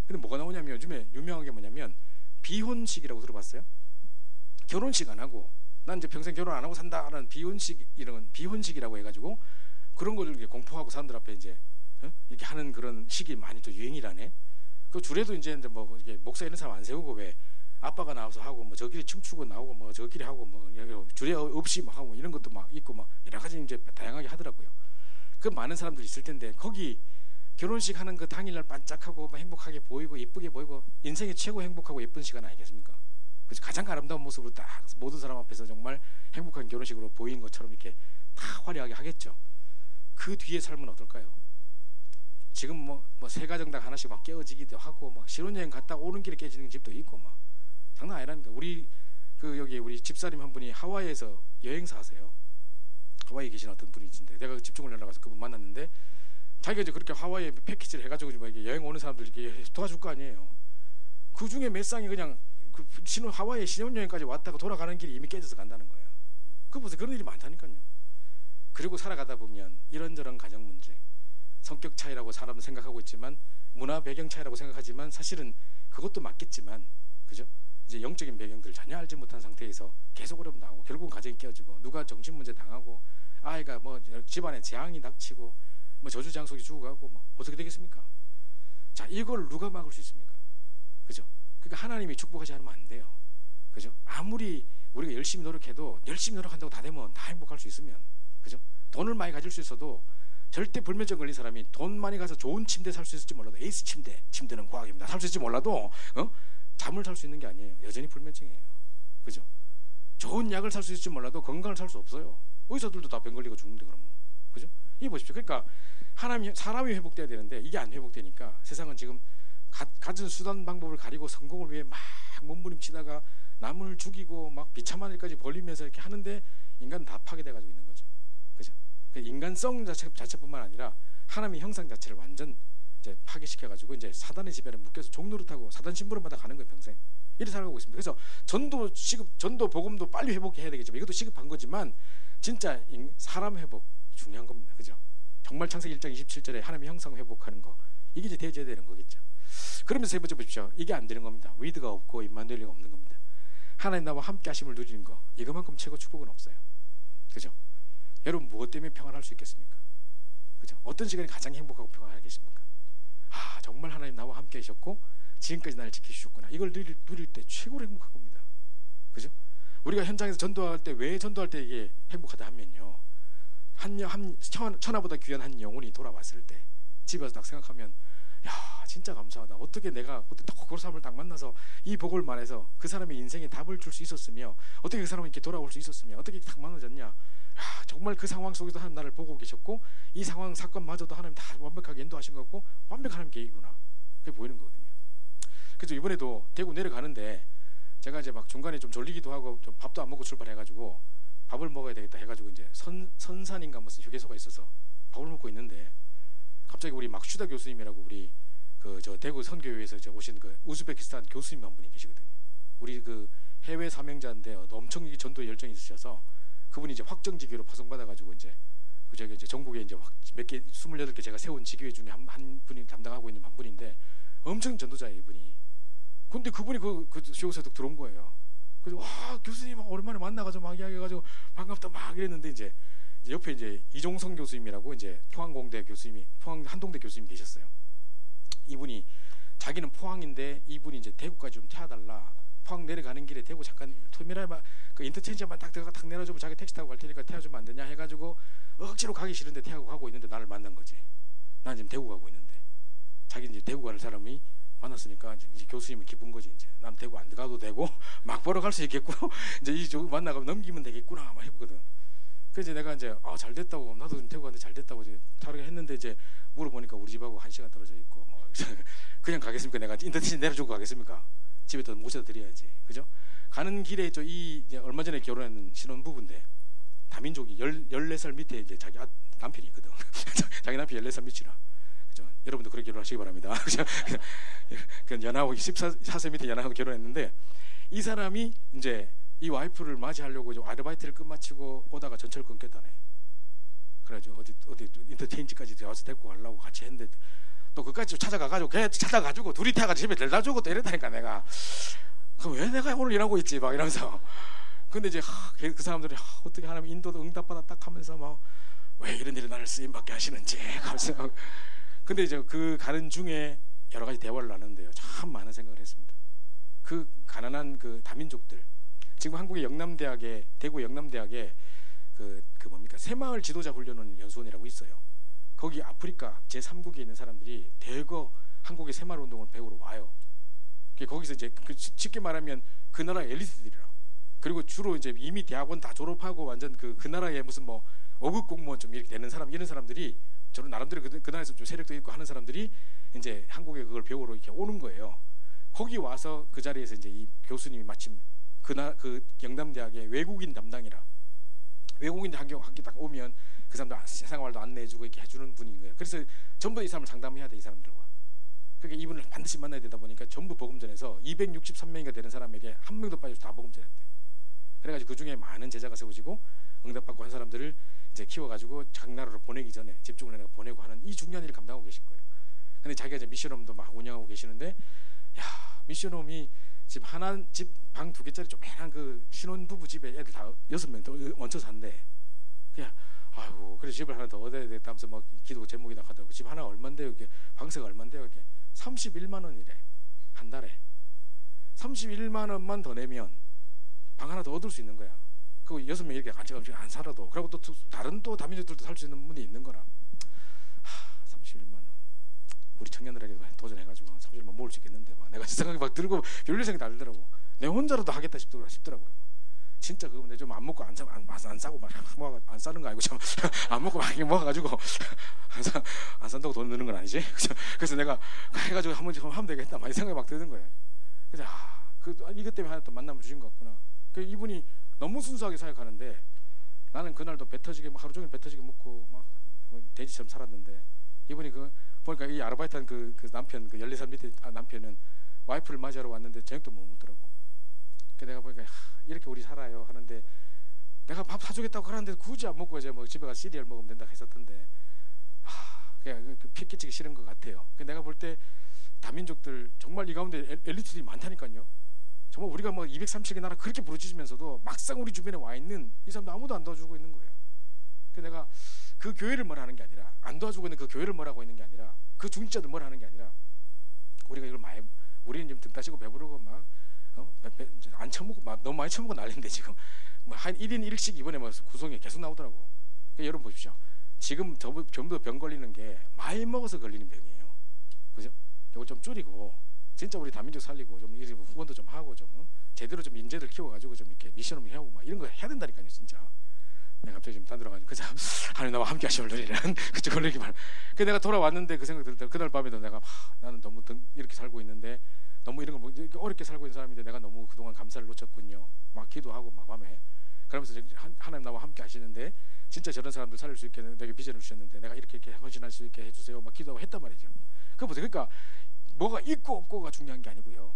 근데 뭐가 나오냐면 요즘에 유명한 게 뭐냐면 비혼식이라고 들어봤어요? 결혼식 안 하고 난 이제 평생 결혼 안 하고 산다라는 비혼식이라고 해가지고 그런 거를 이렇게 공포하고 사람들 앞에 이제 이렇게 하는 그런 식이 많이 또 유행이라네. 그 주례도 이제 뭐 이렇게 목사 이런 사람 안 세우고 왜 아빠가 나와서 하고 뭐 저끼리 춤추고 나오고 뭐 저끼리 하고 뭐 주례 없이 막 하고 이런 것도 막 있고 막 여러 가지 이제 다양하게 하더라고요. 그 많은 사람들이 있을 텐데 거기 결혼식 하는 그 당일날 반짝하고 뭐 행복하게 보이고 예쁘게 보이고 인생의 최고 행복하고 예쁜 시간 아니겠습니까? 그래서 가장 아름다운 모습으로 딱 모든 사람 앞에서 정말 행복한 결혼식으로 보이는 것처럼 이렇게 다 화려하게 하겠죠. 그 뒤에 삶은 어떨까요? 지금 뭐 세 가정당 하나씩 막 깨어지기도 하고 막 신혼여행 갔다 오는 길에 깨지는 집도 있고 막 장난 아니라니까. 우리 여기 우리 집사님 한 분이 하와이에서 여행사 하세요. 하와이에 계신 어떤 분이 있는데 내가 집중을 연락해서 그분 만났는데 자기가 이제 그렇게 하와이에 패키지를 해가지고 이렇게 여행 오는 사람들 이렇게 도와줄 거 아니에요. 그 중에 몇 쌍이 그냥 그 하와이에 신혼여행까지 왔다가 돌아가는 길이 이미 깨져서 간다는 거예요. 그 보세요. 그런 일이 많다니까요. 그리고 살아가다 보면 이런저런 가정 문제, 성격 차이라고 사람은 생각하고 있지만 문화 배경 차이라고 생각하지만 사실은 그것도 맞겠지만, 그죠? 이제 영적인 배경들을 전혀 알지 못한 상태에서 계속 어려움 당하고 결국은 가정이 깨어지고 누가 정신 문제 당하고 아이가 뭐 집안에 재앙이 닥치고 뭐 저주장속이 죽어가고 뭐 어떻게 되겠습니까? 자, 이걸 누가 막을 수 있습니까? 그죠? 그러니까 하나님이 축복하지 않으면 안 돼요. 그죠? 아무리 우리가 열심히 노력해도 열심히 노력한다고 다 되면 다 행복할 수 있으면, 그죠? 돈을 많이 가질 수 있어도 절대 불면증 걸린 사람이 돈 많이 가서 좋은 침대 살 수 있을지 몰라도 에이스 침대는 과학입니다. 살 수 있을지 몰라도 잠을 살 수 있는 게 아니에요. 여전히 불면증이에요. 그죠? 좋은 약을 살 수 있을지 몰라도 건강을 살 수 없어요. 의사들도 다 병 걸리고 죽는데 그럼 뭐. 그죠? 이게 보십시오. 그러니까 사람이 회복돼야 되는데 이게 안 회복되니까 세상은 지금 가진 수단 방법을 가리고 성공을 위해 막 몸부림치다가 남을 죽이고 막 비참한 일까지 벌리면서 이렇게 하는데 인간은 다 파괴돼가지고 있는 거죠. 그죠? 인간성 자체뿐만 아니라 하나님의 형상 자체를 완전 이제 파괴시켜가지고 이제 사단의 지배를 묶여서 종노릇하고 사단 심부름 받아 가는 거예요. 평생 이렇게 살아가고 있습니다. 그래서 전도 복음도 빨리 회복해야 되겠지만 이것도 시급한 거지만 진짜 사람 회복 중요한 겁니다. 그죠? 정말 창세기 1장 27절에 하나님의 형상 회복하는 거, 이게 이제 되어져야 되는 거겠죠. 그러면서 세 번째 보십시오. 이게 안 되는 겁니다. 위드가 없고 임마누엘이 없는 겁니다. 하나님 나와 함께 하심을 누리는 거, 이거만큼 최고 축복은 없어요. 그죠? 여러분 무엇 때문에 평안할 수 있겠습니까? 그죠? 어떤 시간이 가장 행복하고 평안하겠습니까? 아, 정말 하나님 나와 함께 하셨고 지금까지 나를 지키셨구나. 이걸 누릴 때 최고로 행복한 겁니다. 그죠? 우리가 현장에서 전도할 때 왜 전도할 때 이게 행복하다 하면요, 천하보다 귀한 한 영혼이 돌아왔을 때 집에서 딱 생각하면 야 진짜 감사하다. 어떻게 내가 어떻게 그 사람을 딱 만나서 이 복을 말해서 그 사람의 인생에 답을 줄 수 있었으며, 어떻게 그 사람이 이렇게 돌아올 수 있었으며, 어떻게 딱 만나졌냐. 야, 정말 그 상황 속에도 하나님 나를 보고 계셨고, 이 상황 사건마저도 하나님 다 완벽하게 인도하신 것 같고, 완벽한 하나님 계획이구나, 그게 보이는 거거든요. 그래서 이번에도 대구 내려가는데 제가 이제 막 중간에 좀 졸리기도 하고 좀 밥도 안 먹고 출발해가지고 밥을 먹어야 되겠다 해가지고 이제 선산인가 무슨 휴게소가 있어서 밥을 먹고 있는데, 갑자기 우리 막슈다 교수님이라고 우리 그 저 대구 선교회에서 이제 오신 그 우즈베키스탄 교수님 한 분이 계시거든요. 우리 그 해외 사명자인데 엄청 전도에 열정이 있으셔서 그분이 이제 확정지교로 파송받아가지고 이제 그 저기 이제 전국에 이제 몇 개 28개 제가 세운 지교회 중에 한 분이 담당하고 있는 한 분인데 엄청 전도자예요 이분이. 근데 그분이 그 쇼에서 들어온 거예요. 그래서 와 교수님 오랜만에 만나가지고 막 이야기해가지고 반갑다 막 이랬는데 이제 옆에 이제 이종성 교수님이라고 이제 포항공대 교수님이 포항 한동대 교수님 계셨어요. 이분이 자기는 포항인데 이분이 이제 대구까지 좀 태워달라. 포항 내려가는 길에 대구 잠깐 터미널 그 인터체인지만 딱 들어가 딱 내려주면 자기 택시 타고 갈 테니까 태워주면 안 되냐 해가지고 억지로 가기 싫은데 태우고 가고 있는데 나를 만난 거지. 난 지금 대구 가고 있는데 자기 이제 대구 가는 사람이 만났으니까 이제 교수님은 기쁜 거지. 이제 난 대구 안 가도 되고 막 보러 갈 수 있겠고 이제 이 만나가 넘기면 되겠구나 막 해보거든. 그래서 내가 이제 잘 됐다고, 나도 좀 대구 갔는데 잘 됐다고 이제 타르게 했는데 이제 물어보니까 우리 집하고 1시간 떨어져 있고 뭐 그냥 가겠습니까? 내가 인터넷에 내려주고 가겠습니까? 집에 또 모셔다 드려야지, 그죠? 가는 길에 이 이제 얼마 전에 결혼한 신혼부부인데 다민족이 14살 밑에 이제 자기 남편이 있거든. 자기 남편이 14살 밑이라. 그죠? 여러분도 그렇게 결혼하시기 바랍니다. 그 연하고 14세 밑에 연하고 결혼했는데 이 사람이 이제 이 와이프를 맞이하려고 이제 아르바이트를 끝마치고 오다가 전철 끊겼다네. 그래가지고 어디 인터체인지까지 와서 데리고 가려고 같이 했는데 또 그까지 찾아가가지고 걔 찾아가지고 둘이 타가지고 집에 데려다 주고 또 이랬다니까. 내가 그럼 왜 내가 오늘 일하고 있지 막 이러면서. 근데 이제 그 사람들이 어떻게 하나님 인도도 응답받아 딱 하면서 막 왜 이런 일이 나를 쓰임받게 하시는지. 근데 이제 그 가는 중에 여러 가지 대화를 나누는데요, 참 많은 생각을 했습니다. 그 가난한 그 다민족들, 지금 한국의 영남대학에, 대구 영남대학에 그 뭡니까 새마을 지도자 훈련원 연수원이라고 있어요. 거기 아프리카 제3국에 있는 사람들이 대거 한국의 새마을 운동을 배우러 와요. 거기서 이제 쉽게 말하면 그 나라 엘리트들이라. 그리고 주로 이제 이미 대학원 다 졸업하고 완전 그 나라의 무슨 뭐 5급 공무원 좀 이렇게 되는 사람, 이런 사람들이 저는 나름대로 그 나라에서 좀 세력도 있고 하는 사람들이 이제 한국에 그걸 배우러 이렇게 오는 거예요. 거기 와서 그 자리에서 이제 이 교수님이 마침 그 영남대학의 외국인 담당이라, 외국인 학교 딱 오면 그 사람들 생활도 안내해주고 이렇게 해주는 분인 거예요. 그래서 전부 이 사람을 상담해야 돼, 이 사람들과. 그러니까 이분을 반드시 만나야 되다 보니까 전부 복음전에서 263명이가 되는 사람에게 한 명도 빠져서 다 복음전했대. 그래가지고 그 중에 많은 제자가 세워지고 응답받고 한 사람들을 이제 키워가지고 각 나라로 보내기 전에 집중을 해서 보내고 하는 이 중요한 일을 감당하고 계신 거예요. 근데 자기가 이제 미션홈도 막 운영하고 계시는데, 야 미션홈이 집 하나, 집 방 2개짜리 조그만한 그 신혼부부 집에 애들 다 6명 더 얹혀 산대. 그냥 아이고 그래 집을 하나 더 얻어야 되겠다 하면서 막 기도 제목이나 하더라고. 집 하나 얼만데요? 이렇게 방세가 얼만데요? 이렇게 31만 원이래 한 달에. 31만 원만 더 내면 방 하나 더 얻을 수 있는 거야. 그 6명 이렇게 같이 안 살아도. 그리고 또 다른 또 다민족들도 살 수 있는 분이 있는 거라. 31만 원. 우리 청년들에게 도전해가지고 30만 원 모을 수 있겠는데 막 내가 생각이 막 들고 별로 생각이 다 들더라고. 내가 혼자라도 하겠다 싶더라고요. 진짜 그거 근데 좀 안 먹고 안 싸고 막 안 싸는 거 아니고 참 안 먹고 막 먹어가지고 안 산다고 돈 넣는 건 아니지. 그래서 내가 해가지고 한번 하면 되겠다 많이 생각이 막 드는 거예요. 그래서 이것 때문에 하나 또 만남을 주신 것 같구나. 그 이분이 너무 순수하게 사역하는데 나는 그날도 배 터지게 막 하루 종일 배 터지게 먹고 막 돼지처럼 살았는데, 이분이 보니까 이 아르바이트한 그 남편, 그 14살 밑에 남편은 와이프를 맞이하러 왔는데 저녁도 못 먹더라고. 그래서 내가 보니까 이렇게 우리 살아요 하는데, 내가 밥 사주겠다고 하는데 굳이 안 먹고 이제 뭐 집에 가서 시리얼 먹으면 된다 했었던데, 그냥 피 끼치기 싫은 것 같아요. 내가 볼 때 다민족들 정말 이 가운데 엘리트들이 많다니까요. 정말 우리가 뭐 237개 나라 그렇게 부르짖으면서도 막상 우리 주변에 와 있는 이 사람도 아무도 안 도와주고 있는 거예요. 그래서 내가 그 교회를 뭐라 하는 게 아니라, 안 도와주고 있는 그 교회를 뭐라고 있는 게 아니라, 그 중직자들 뭐라 하는 게 아니라, 우리가 이걸 많이, 우리는 지금 등 따시고 배부르고 막 안 처먹고 막 너무 많이 처먹고 난리인데 지금 뭐 한 1인 1식 이번에 뭐 구성에 계속 나오더라고. 그러니까 여러분 보십시오. 지금 전부 병 걸리는 게 많이 먹어서 걸리는 병이에요. 그죠? 이걸 좀 줄이고 진짜 우리 다민족 살리고 좀 이렇게 후원도 좀 하고 좀 제대로 좀 인재들 키워가지고 좀 이렇게 미션을 해오고 막 이런 거 해야 된다니까요, 진짜. 내가 갑자기 좀 단들어가지고 그저 하나님 나와 함께 하시올 노리는 그쪽으로 이렇게 말. 그 내가 돌아왔는데 그 생각 들 때 그날 밤에도 내가 나는 너무 이렇게 살고 있는데 너무 이런 걸 어렵게 살고 있는 사람인데 내가 너무 그동안 감사를 놓쳤군요. 막 기도하고 막 밤에 그러면서 하나님 나와 함께 하시는데 진짜 저런 사람들 살릴 수 있게 내게 비전을 주셨는데 내가 이렇게 헌신할 수 있게 해주세요. 막 기도하고 했단 말이죠. 그 보세요. 그러니까 뭐가 있고 없고가 중요한 게 아니고요.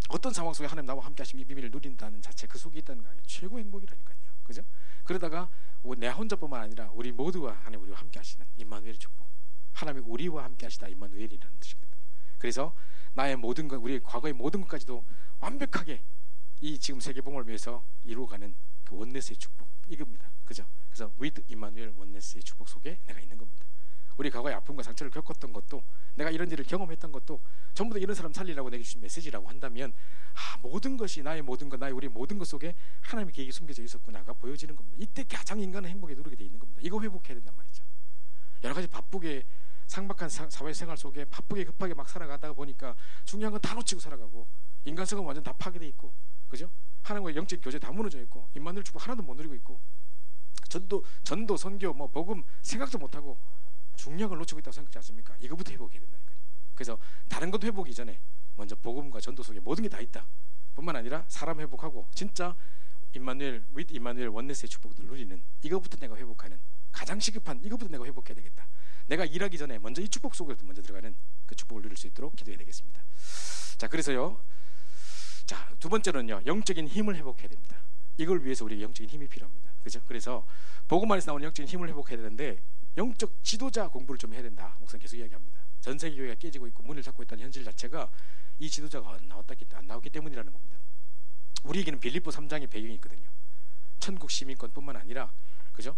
어떤 상황 속에 하나님 나와 함께 하시면 이 비밀을 누린다는 자체 그 속에 있다는 거 아니에요. 최고 행복이라니까요. 그죠? 그러다가 내 혼자뿐만 아니라 우리 모두와 하나님 우리와 함께 하시는 임마누엘의 축복. 하나님이 우리와 함께 하시다 임마누엘이라는 뜻이거든요. 그래서 나의 모든 것, 우리의 과거의 모든 것까지도 완벽하게 이 지금 세계봉을 위해서 이루어가는 그 원네스의 축복 이겁니다. 그죠? 그래서 with 임마누엘 원네스의 축복 속에 내가 있는 겁니다. 우리 과거의 아픔과 상처를 겪었던 것도 내가 이런 일을 경험했던 것도 전부 다 이런 사람 살리라고 내게 주신 메시지라고 한다면 모든 것이 나의 모든 것, 나의 우리 모든 것 속에 하나님의 계획이 숨겨져 있었구나가 보여지는 겁니다. 이때 가장 인간은 행복에 누리게 돼 있는 겁니다. 이거 회복해야 된단 말이죠. 여러 가지 바쁘게 상박한 사회생활 속에 바쁘게 급하게 막 살아가다가 보니까 중요한 건 다 놓치고 살아가고 인간성은 완전 다 파괴돼 있고, 그죠? 하나님과의 영적 교제 다 무너져 있고 임마누엘 축복 하나도 못 누리고 있고 전도 선교 뭐 복음 생각도 못하고 중량을 놓치고 있다고 생각하지 않습니까? 이거부터 회복해야 된다니까요. 그래서 다른 것 회복이 전에 먼저 복음과 전도 속에 모든 게 다 있다 뿐만 아니라 사람 회복하고 진짜 임마누엘 with 임마누엘 원네스의 축복을 누리는 이거부터 내가 회복하는 가장 시급한 이거부터 내가 회복해야 되겠다. 내가 일하기 전에 먼저 이 축복 속에 먼저 들어가는 그 축복을 누릴 수 있도록 기도해야 되겠습니다. 자, 그래서요. 자, 두 번째로는요. 영적인 힘을 회복해야 됩니다. 이걸 위해서 우리에게 영적인 힘이 필요합니다. 그죠? 그래서 복음 안에서 나오는 영적인 힘을 회복해야 되는데 영적 지도자 공부를 좀 해야 된다. 목사님 계속 이야기합니다. 전 세계 교회가 깨지고 있고 문을 닫고 있다는 현실 자체가 이 지도자가 안 나왔기 때문이라는 겁니다. 우리에게는 빌립보 3장의 배경이 있거든요. 천국 시민권뿐만 아니라, 그죠?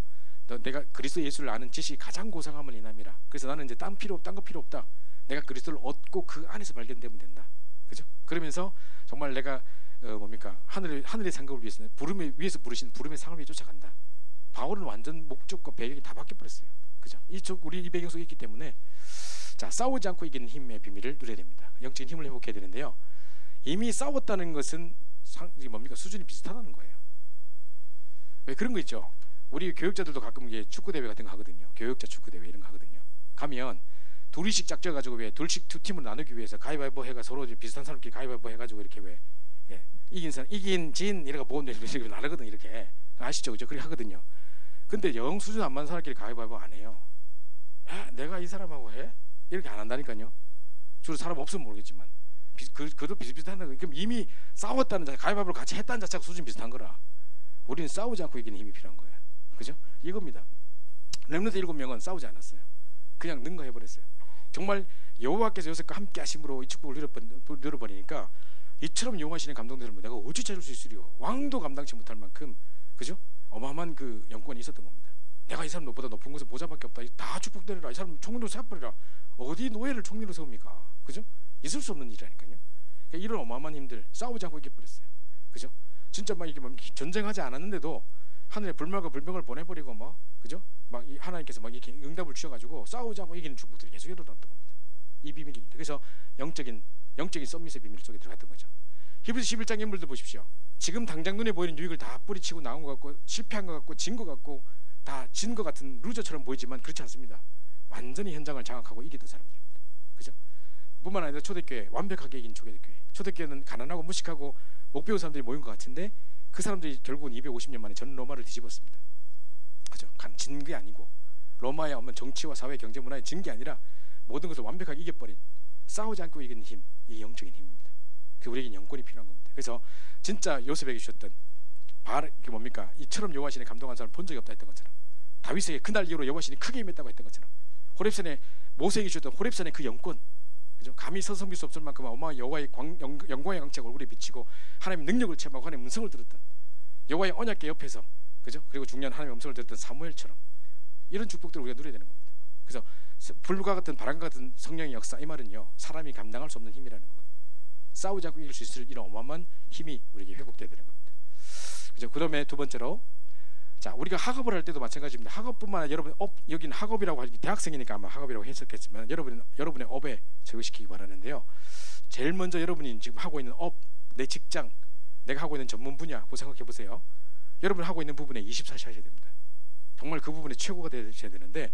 내가 그리스도 예수를 아는 지식이 가장 고상함을 인함이라. 그래서 나는 이제 딴 거 필요 없다. 내가 그리스도를 얻고 그 안에서 발견되면 된다. 그죠? 그러면서 정말 내가 하늘의 상급을 위해서는 부름에 위해서 부르신 부름의 상을 위해 쫓아간다. 바울은 완전 목적과 배경이 다 바뀌어 버렸어요. 그죠? 우리 이 배경 속에 있기 때문에 자, 싸우지 않고 이기는 힘의 비밀을 누려야 됩니다. 영적인 힘을 회복해야 되는데요. 이미 싸웠다는 것은 수준이 비슷하다는 거예요. 왜 그런 거 있죠? 우리 교육자들도 가끔 이게 축구 대회 같은 거 하거든요. 교육자 축구 대회 이런 거 하거든요. 가면 둘이씩 짝져가지고 왜 두 팀으로 나누기 위해서 가위바위보 해가 서로 비슷한 사람끼리 가위바위보 해가지고 이렇게 왜 이긴 사람 이긴 진 이래가 모은 이렇게 나르거든 이렇게 아시죠, 그죠? 그렇게 하거든요. 근데 영 수준 안 맞는 사람끼리 가위바위보 안 해요. 내가 이 사람하고 해? 이렇게 안 한다니까요. 주로 사람 없으면 모르겠지만 그도 비슷비슷한다. 그럼 이미 싸웠다는 자체, 가위바위보를 같이 했다는 자체가 수준 비슷한 거라. 우리는 싸우지 않고 이기는 힘이 필요한 거예요. 그죠? 이겁니다. 렘넌트 7명은 싸우지 않았어요. 그냥 능가해버렸어요. 정말 여호와께서 요셉과 함께 하심으로 이 축복을 누려버리니까 이처럼 용하시는 감동들을 내가 어찌 찾을 수 있으리요. 왕도 감당치 못할 만큼, 그죠? 어마어마한 그 영권이 있었던 겁니다. 내가 이 사람 보다 높은 곳에 모자밖에 없다. 다 축복되리라. 이 사람 총리로 세워버리라. 어디 노예를 총리로 세웁니까? 그죠? 있을 수 없는 일이라니까요. 그러니까 이런 어마어마한 힘들 싸우지 않고 이겨버렸어요. 그죠? 진짜 막 이게 전쟁하지 않았는데도 하늘에 불말과 불병을 보내버리고 뭐, 그죠? 막 하나님께서 막 이렇게 응답을 주셔가지고 싸우지 않고 이기는 축복들이 계속 일어났던 겁니다. 이 비밀입니다. 그래서 영적인 서밋의 비밀 속에 들어갔던 거죠. 히브리서 11장 인물들 보십시오. 지금 당장 눈에 보이는 유익을 다 뿌리치고 나온 것 같고 실패한 것 같고 진 것 같고 다 진 것 같은 루저처럼 보이지만 그렇지 않습니다. 완전히 현장을 장악하고 이기던 사람들입니다. 그죠? 뿐만 아니라 초대교회 완벽하게 이긴 초대교회. 초대교회는 가난하고 무식하고 못 배운 사람들이 모인 것 같은데 그 사람들이 결국은 250년 만에 전 로마를 뒤집었습니다. 그죠? 진 게 아니고 로마에 오면 정치와 사회, 경제, 문화에 진 게 아니라 모든 것을 완벽하게 이겨버린 싸우지 않고 이기는 힘, 이게 영적인 힘입니다. 그 우리에게 영권이 필요한 겁니다. 그래서 진짜 요셉에게 주셨던 이게 뭡니까? 이처럼 여호와신에 감동한 사람 본 적이 없다 했던 것처럼 다윗에게 그날 이후로 여호와신이 크게 임했다고 했던 것처럼 호렙산에 모세에게 주셨던 호렙산의 그 영권, 그죠? 감히 서성일 수 없을 만큼 어마어마한 여호와의 영광의 광채가 얼굴에 비치고 하나님의 능력을 체험하고 하나님의 음성을 들었던 여호와의 언약궤 옆에서, 그죠? 그리고 중요한 하나님의 음성을 들었던 사무엘처럼 이런 축복들을 우리가 누려야 되는 겁니다. 그래서 불과 같은 바람과 같은 성령의 역사, 이 말은요 사람이 감당할 수 없는 힘이라는 거거든요. 싸우지 않고 이길 수 있을 이런 어마어마한 힘이 우리에게 회복되어야 되는 겁니다. 그죠? 그다음에 두 번째로 자, 우리가 학업을 할 때도 마찬가지입니다. 학업뿐만 아니라 여러분 여기는 학업이라고 하지 대학생이니까 아마 학업이라고 했었겠지만 여러분의 업에 적용시키기 바라는데요. 제일 먼저 여러분이 지금 하고 있는 업, 내 직장, 내가 하고 있는 전문 분야, 그거 생각해 보세요. 여러분 하고 있는 부분에 24시 하셔야 됩니다. 정말 그 부분에 최고가 되셔야 되는데,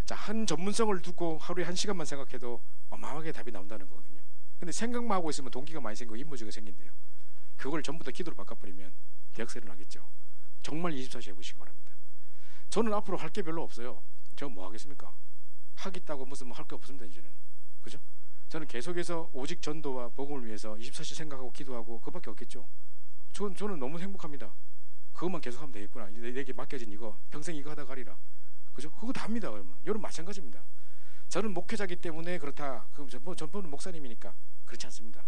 자, 한 전문성을 두고 하루에 1시간만 생각해도 어마어마하게 답이 나온다는 거거든요. 근데 생각만 하고 있으면 동기가 많이 생기고 임무주가 생긴대요. 그걸 전부 다 기도로 바꿔버리면 대학생이 나겠죠. 정말 24시 해보시기 바랍니다. 저는 앞으로 할 게 별로 없어요. 저 뭐 하겠습니까? 하겠다고 무슨 뭐 할 게 없습니다. 이제는. 그죠? 저는 계속해서 오직 전도와 복음을 위해서 24시 생각하고 기도하고 그밖에 없겠죠. 저는 너무 행복합니다. 그것만 계속하면 되겠구나. 내게 맡겨진 이거 평생 이거 하다 가리라. 그죠? 그거 다 합니다. 그러면 여러분 마찬가지입니다. 저는 목회자기 때문에 그렇다. 전부는 목사님이니까 그렇지 않습니다.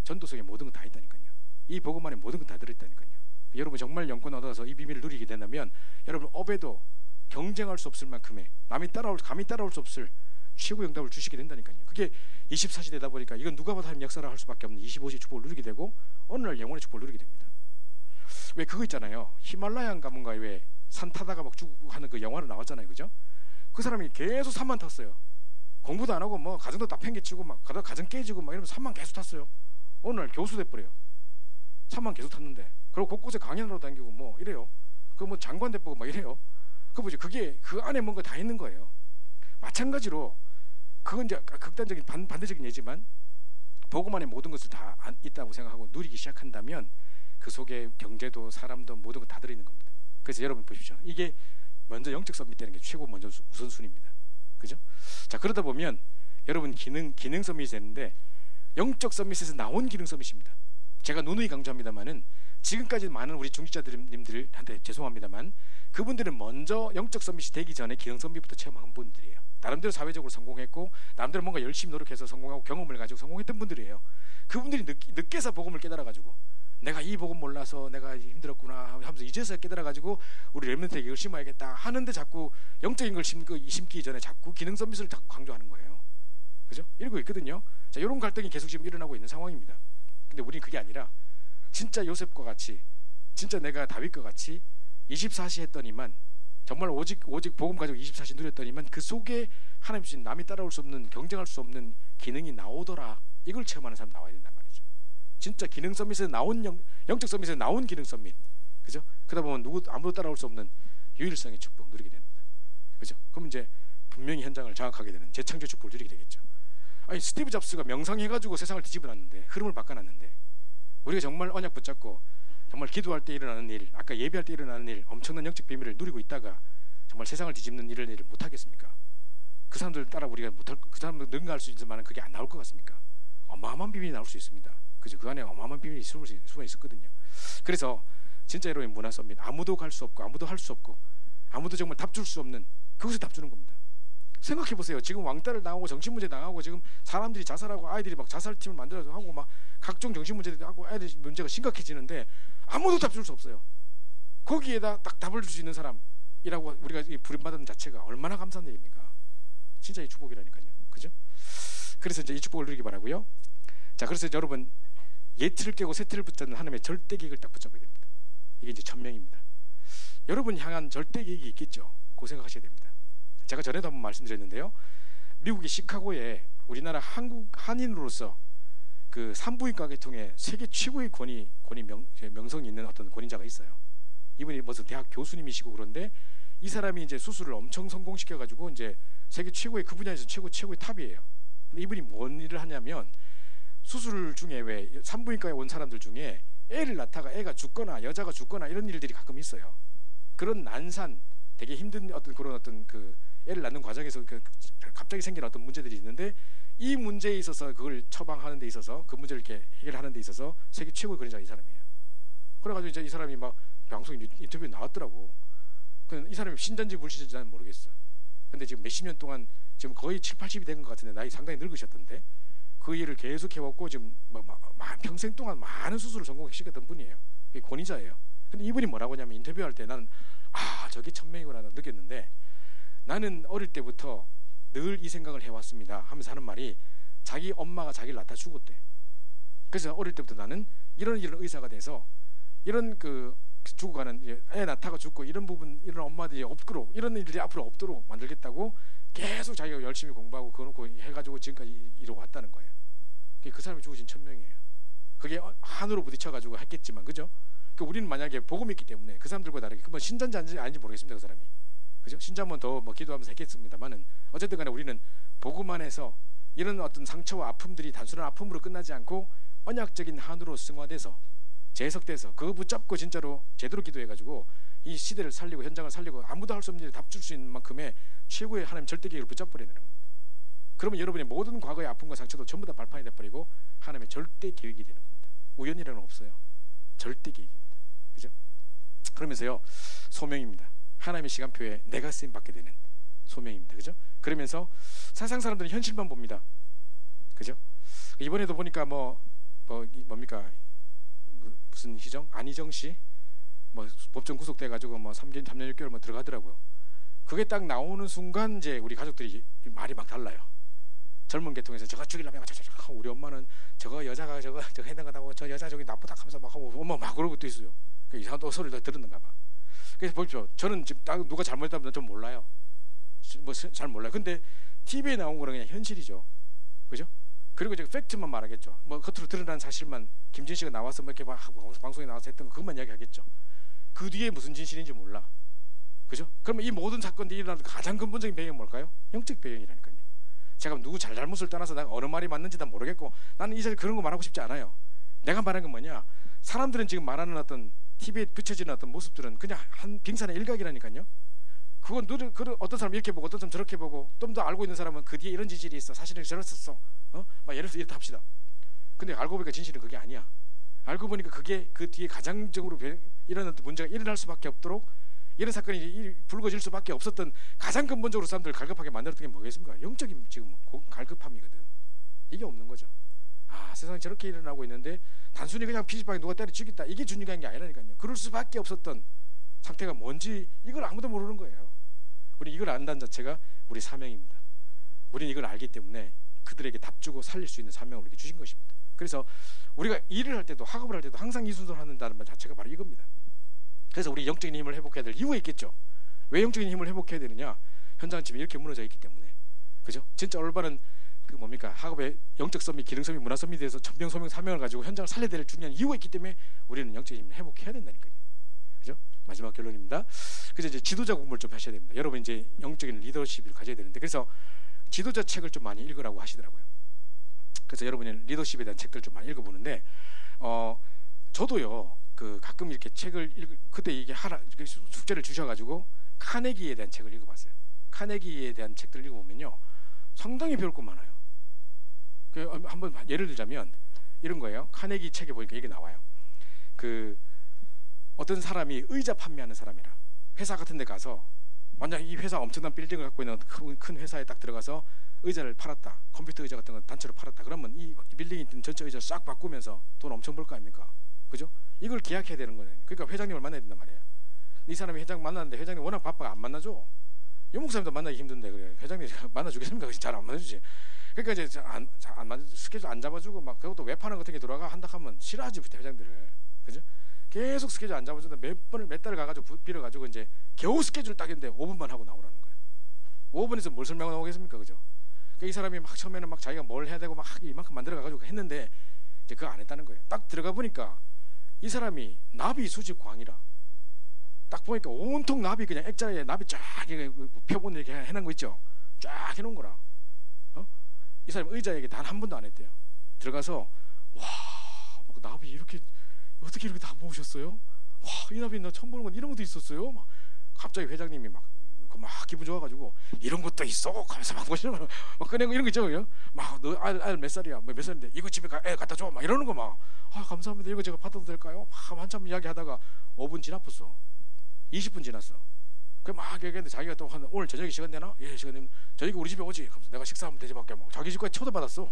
전도 속에 모든 건 다 있다니까요. 이 복음 안에 모든 건 다 들어있다니까요. 여러분 정말 영권 얻어서 이 비밀을 누리게 된다면 여러분 업에도 경쟁할 수 없을 만큼의 감히 따라올 수 없을 최고 영답을 주시게 된다니까요. 그게 24시 되다 보니까 이건 누가 봐도 하나님 역사를 할 수밖에 없는 25시 축복을 누리게 되고 어느 날 영원의 축복을 누리게 됩니다. 왜 그거 있잖아요. 히말라야 가문가 왜 산 타다가 막 죽고 하는 그 영화로 나왔잖아요. 그죠? 그 사람이 계속 산만 탔어요. 공부도 안 하고 뭐 가정도 다 팽개치고 막 가정 깨지고 막 이러면서 산만 계속 탔어요. 어느 날 교수 돼버려요. 산만 계속 탔는데 그리고 곳곳에 강연으로 다니고 뭐 이래요. 그 뭐 장관 돼보고 막 이래요. 그 뭐지? 그게 그 안에 뭔가 다 있는 거예요. 마찬가지로 그건 이제 극단적인 반대적인 예지만 복음 안에 모든 것을 다 있다고 생각하고 누리기 시작한다면 그 속에 경제도 사람도 모든 거 다 들어있는 겁니다. 그래서 여러분 보십시오. 이게 먼저 영적 서밋 되는 게 최고 먼저 우선순위입니다. 그죠? 자, 그러다 보면 여러분 기능 서밋이 되는데 영적 서밋에서 나온 기능 서밋입니다. 제가 누누이 강조합니다만은 지금까지 많은 우리 중직자님들한테 죄송합니다만 그분들은 먼저 영적 서밋이 되기 전에 기능 서밋부터 체험한 분들이에요. 나름대로 사회적으로 성공했고 나름대로 뭔가 열심히 노력해서 성공하고 경험을 가지고 성공했던 분들이에요. 그분들이 늦게서 복음을 깨달아가지고 내가 이 복음 몰라서 내가 힘들었구나 하면서 이제서야 깨달아가지고 우리 렘넌트에게 열심해야겠다 하는데 자꾸 영적인 걸 심기 전에 자꾸 기능 서밋을 자꾸 강조하는 거예요. 그죠? 이러고 있거든요. 자, 이런 갈등이 계속 지금 일어나고 있는 상황입니다. 근데 우리는 그게 아니라 진짜 요셉과 같이 진짜 내가 다윗과 같이 24시 했더니만 정말 오직 복음 가지고 24시 누렸더니만 그 속에 하나님 주신 남이 따라올 수 없는 경쟁할 수 없는 기능이 나오더라. 이걸 체험하는 사람 나와야 된단 말이죠. 진짜 기능 서밋에서 나온 영적 서밋에서 나온 기능 서밋. 그죠? 그러다 보면 아무도 따라올 수 없는 유일성의 축복 누리게 됩니다. 그죠? 그럼 이제 분명히 현장을 장악하게 되는 재창조 축복을 누리게 되겠죠. 아니 스티브 잡스가 명상해가지고 세상을 뒤집어놨는데 흐름을 바꿔놨는데 우리가 정말 언약 붙잡고 정말 기도할 때 일어나는 일, 아까 예배할 때 일어나는 일, 엄청난 영적 비밀을 누리고 있다가 정말 세상을 뒤집는 일을 못하겠습니까? 그 사람들 따라 우리가 못할, 그 사람들 능가할 수 있을 만한 그게 안 나올 것 같습니까? 어마어마한 비밀이 나올 수 있습니다. 그죠? 그 안에 어마어마한 비밀이 숨어 있었거든요. 그래서 진짜 여러분 문화 서밋 아무도 갈 수 없고 아무도 할 수 없고 아무도 정말 답 줄 수 없는 그것에 답 주는 겁니다. 생각해 보세요. 지금 왕따를 당하고 정신문제 당하고 지금 사람들이 자살하고 아이들이 막 자살팀을 만들어서 하고 막 각종 정신문제도 하고 아이들 문제가 심각해지는데 아무도 답 줄 수 없어요. 거기에다 딱 답을 줄 수 있는 사람이라고 우리가 부름받은 자체가 얼마나 감사한 일입니까? 진짜 이 축복이라니까요. 그죠? 그래서 이제 이 축복을 누리기 바라고요. 자, 그래서 여러분 예틀을 깨고 세틀을 붙잡는 하나님의 절대 계획을 딱 붙잡아야 됩니다. 이게 이제 천명입니다. 여러분 향한 절대 계획이 있겠죠. 그거 생각하셔야 됩니다. 제가 전에도 한번 말씀드렸는데요. 미국의 시카고에 우리나라 한인으로서 그 산부인과 계통의 세계 최고의 명성이 있는 어떤 권위자가 있어요. 이분이 무슨 대학 교수님이시고 그런데 이 사람이 이제 수술을 엄청 성공시켜 가지고 이제 세계 최고의 그 분야에서 최고의 탑이에요. 근데 이분이 뭔 일을 하냐면 수술 중에 왜 산부인과에 온 사람들 중에 애를 낳다가 애가 죽거나 여자가 죽거나 이런 일들이 가끔 있어요. 그런 난산 되게 힘든 그런 그 애를 낳는 과정에서 갑자기 생긴 어떤 문제들이 있는데 이 문제에 있어서 그걸 처방하는 데 있어서 그 문제를 이렇게 해결하는 데 있어서 세계 최고의 권위자가 이 사람이에요. 그래가지고 이제 이 사람이 막 방송 인터뷰에 나왔더라고. 이 사람이 신자인지 불신자인지는 모르겠어. 근데 지금 몇십 년 동안 지금 거의 7, 80이 된 것 같은데 나이 상당히 늙으셨던데 그 일을 계속 해왔고 지금 평생 동안 많은 수술을 성공시켰던 분이에요. 권위자예요. 근데 이분이 뭐라고 하냐면 인터뷰할 때 나는 저게 천명이구나 느꼈는데 나는 어릴 때부터 늘 이 생각을 해왔습니다 하면서 하는 말이 자기 엄마가 자기를 낳다 죽었대. 그래서 어릴 때부터 나는 이런 의사가 돼서 이런 그 죽어가는 애 낳다가 죽고 이런 부분, 이런 엄마들이 없도록, 이런 일들이 앞으로 없도록 만들겠다고 계속 자기가 열심히 공부하고 그거 놓고 해가지고 지금까지 이러고 왔다는 거예요. 그 사람이 죽어진 천명이에요. 그게 한으로 부딪혀가지고 했겠지만, 그죠? 우리는 만약에 복음이 있기 때문에 그 사람들과 다르게, 그건 신자인지 아닌지 모르겠습니다. 그 사람이, 그죠? 신자면 더 뭐 기도하면서 했겠습니다만은 어쨌든 간에 우리는 복음 안에서 이런 어떤 상처와 아픔들이 단순한 아픔으로 끝나지 않고 언약적인 한으로 승화돼서 재해석돼서 그거 붙잡고 진짜로 제대로 기도해가지고 이 시대를 살리고 현장을 살리고 아무도 할 수 없는 일을 답 줄 수 있는 만큼의 최고의 하나님 절대 계획을 붙잡버려야 되는 겁니다. 그러면 여러분의 모든 과거의 아픔과 상처도 전부 다 발판이 돼버리고 하나님의 절대 계획이 되는 겁니다. 우연이라는 건 없어요. 절대 계획입니다. 그죠? 그러면서요, 소명입니다. 하나님의 시간표에 내가 쓰임 받게 되는 소명입니다. 그죠? 그러면서 세상 사람들은 현실만 봅니다. 그죠? 이번에도 보니까 뭡니까? 무슨 희정? 안희정 씨? 법정 구속돼가지고 3년 6개월 들어가더라고요. 그게 딱 나오는 순간 이제 우리 가족들이 말이 막 달라요. 젊은 계통에서 저거 죽이려면 우리 엄마는 저거 여자가 저거 해당하다고 저 여자 저기 나쁘다 하면서 막 하고 엄마 막 그러고 또 있어요. 이상한 또 소리를 들었는가 봐. 그래서 보십시오. 저는 지금 누가 잘못했다면 좀 몰라요. 잘 몰라요. 근데 TV에 나온 거는 그냥 현실이죠. 그죠? 그리고 이제 팩트만 말하겠죠. 겉으로 드러난 사실만 김진 씨가 나와서 이렇게 막 방송에 나와서 했던 거 그것만 이야기하겠죠. 그 뒤에 무슨 진실인지 몰라. 그죠? 그러면 이 모든 사건들이 일어나는 가장 근본적인 배경이 뭘까요? 영적 배경이라니까요. 제가 누구 잘못을 떠나서 내가 어느 말이 맞는지 다 모르겠고 나는 이 자리에 그런 거 말하고 싶지 않아요. 내가 말하는 건 뭐냐? 사람들은 지금 말하는 어떤 TV에 비춰지는 어떤 모습들은 그냥 한 빙산의 일각이라니까요. 그건 어떤 사람 이렇게 보고 어떤 사람 저렇게 보고 좀 더 알고 있는 사람은 그 뒤에 이런 지질이 있어. 사실은 저랬었어. 막 예를 들어서 이렇다 합시다. 근데 알고 보니까 진실은 그게 아니야. 알고 보니까 그게 그 뒤에 가장적으로 이런 문제가 일어날 수밖에 없도록 이런 사건이 불거질 수밖에 없었던 가장 근본적으로 사람들을 갈급하게 만들었던 게 뭐겠습니까? 영적인 지금 갈급함이거든. 이게 없는 거죠. 세상에 저렇게 일어나고 있는데 단순히 그냥 피지방에 누가 때려 죽였다 이게 중요한 게 아니라니까요. 그럴 수밖에 없었던 상태가 뭔지 이걸 아무도 모르는 거예요. 우리 이걸 안다는 자체가 우리 사명입니다. 우리는 이걸 알기 때문에 그들에게 답 주고 살릴 수 있는 사명을 우리에게 주신 것입니다. 그래서 우리가 일을 할 때도 학업을 할 때도 항상 이 순서를 한다는 말 자체가 바로 이겁니다. 그래서 우리 영적인 힘을 회복해야 될 이유가 있겠죠. 왜 영적인 힘을 회복해야 되느냐? 현장은 지금 이렇게 무너져 있기 때문에. 그죠? 진짜 올바른 학업의 영적 썸이, 기능 썸이, 문화 썸이 돼서 천명, 소명, 사명을 가지고 현장을 살려야 될 중요한 이유가 있기 때문에 우리는 영적인 힘을 회복해야 된다니까요. 그죠? 마지막 결론입니다. 그래서 이제 지도자 공부를 좀 하셔야 됩니다. 여러분 이제 영적인 리더십을 가져야 되는데 그래서 지도자 책을 좀 많이 읽으라고 하시더라고요. 그래서 여러분이 리더십에 대한 책들 좀 많이 읽어보는데 저도요 가끔 이렇게 책을 그때 이게 숙제를 주셔가지고 카네기에 대한 책을 읽어봤어요. 카네기에 대한 책들을 읽어보면요 상당히 배울 거 많아요. 한번 예를 들자면 이런 거예요. 카네기 책에 보니까 이게 나와요. 어떤 사람이 의자 판매하는 사람이라 회사 같은 데 가서 만약 이 회사 엄청난 빌딩을 갖고 있는 큰 회사에 딱 들어가서 의자를 팔았다. 컴퓨터 의자 같은 거 단체로 팔았다. 그러면 이 빌딩이 있는 전체 의자 싹 바꾸면서 돈 엄청 벌 거 아닙니까? 그죠? 이걸 계약해야 되는 거예요. 그러니까 회장님을 만나야 된단 말이에요. 이 사람이 회장 만났는데 회장님 워낙 바빠가 안 만나줘. 유목사님도 만나기 힘든데 그래 회장님 만나주겠습니까? 잘 안 만나주지. 그러니까 이제 스케줄 안 잡아주고 막 그것도 외파는 같은 게 돌아가 한다 하면 싫어하지 회장들을. 그죠? 계속 스케줄 안 잡아주는데 몇 달을 가가지고 빌어가지고 이제 겨우 스케줄 딱 했는데 5분만 하고 나오라는 거예요. 5분에서 뭘 설명하고 나오겠습니까? 그죠? 그러니까 이 사람이 막 처음에는 막 자기가 뭘 해야 되고 막 이만큼 만들어가지고 했는데 이제 그거 안 했다는 거예요. 딱 들어가 보니까 이 사람이 나비 수집 광이라 딱 보니까 온통 나비 그냥 액자에 나비 쫙 표본 이렇게 해놓은 거 있죠. 쫙 해놓은 거라. 이 사람이 의자에게 단 한 번도 안 했대요. 들어가서 막 나비 이렇게 어떻게 이렇게 다 모으셨어요? 와, 이 나비 나 처음 보는 건 이런 것도 있었어요. 막 갑자기 회장님이 막 기분 좋아가지고 이런 것도 있어 하면서 막 보시는 막 꺼내고 이런 거 있죠. 막 너 아들 몇 살이야? 몇 살인데 이거 집에 애 갖다 줘. 막 이러는 거 막 감사합니다. 이거 제가 받아도 될까요? 막 한참 이야기하다가 5분 지났었어. 20분 지났어. 그 막 얘기했는데 자기가 또 오늘 저녁에 시간 되나? 예, 시간 되면 저녁에 우리 집에 오지. 그래서 내가 식사하면 되지 밖에 막 자기 집까지 초대받았어.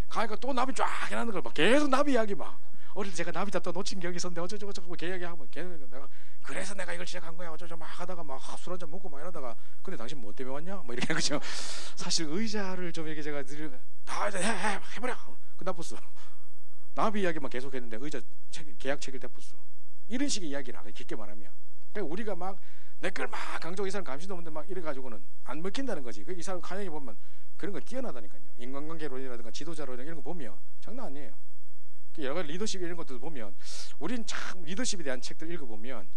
가니까 또 나비 쫙 해놨는 걸 막 계속 나비 이야기 막 어릴 때 제가 나비 잡다 놓친 기억이 있었는데 어쩌고저쩌고 걔 이야기하고 계속 내가 그래서 내가 이걸 시작한 거야 어쩌고 막 하다가 막 술 한잔 먹고 막 이러다가 근데 당신 뭐 때문에 왔냐? 뭐 이렇게 그죠? 사실 의자를 좀 이렇게 제가 다 해버려. 끝나버렸어. 나비 이야기만 계속했는데 의자 계약 체결 돼버렸어. 이런 식의 이야기를 하고 깊게 말하면 그러니까 우리가 막 내 걸 막 강조하고 이 사람 감시도 없는데 막 이래가지고는 안 먹힌다는 거지. 이 사람 간영이 보면 그런 거 뛰어나다니까요. 인간관계론이라든가 지도자론이라든가 이런 거 보면 장난 아니에요. 여러 가지 리더십 이런 것들 보면 우리는 참 리더십에 대한 책들 읽어보면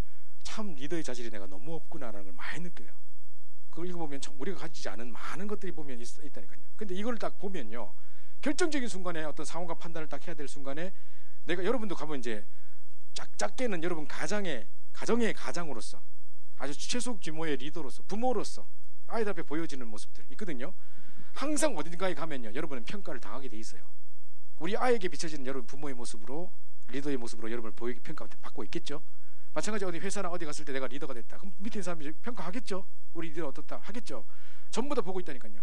참 리더의 자질이 내가 너무 없구나라는 걸 많이 느껴요. 그걸 읽어보면 우리가 가지지 않은 많은 것들이 보면 있다니까요. 근데 이걸 딱 보면요, 결정적인 순간에 어떤 상황과 판단을 딱 해야 될 순간에 내가 여러분도 가면 이제 작게는 여러분 가정의 가장으로서 아주 최소 규모의 리더로서 부모로서 아이들 앞에 보여지는 모습들 있거든요. 항상 어딘가에 가면요 여러분은 평가를 당하게 돼 있어요. 우리 아이에게 비춰지는 여러분 부모의 모습으로 리더의 모습으로 여러분을 평가받고 있겠죠. 마찬가지 어디 회사나 어디 갔을 때 내가 리더가 됐다. 그럼 밑에 있는 사람이 평가하겠죠. 우리 리더 어떻다 하겠죠. 전부 다 보고 있다니까요.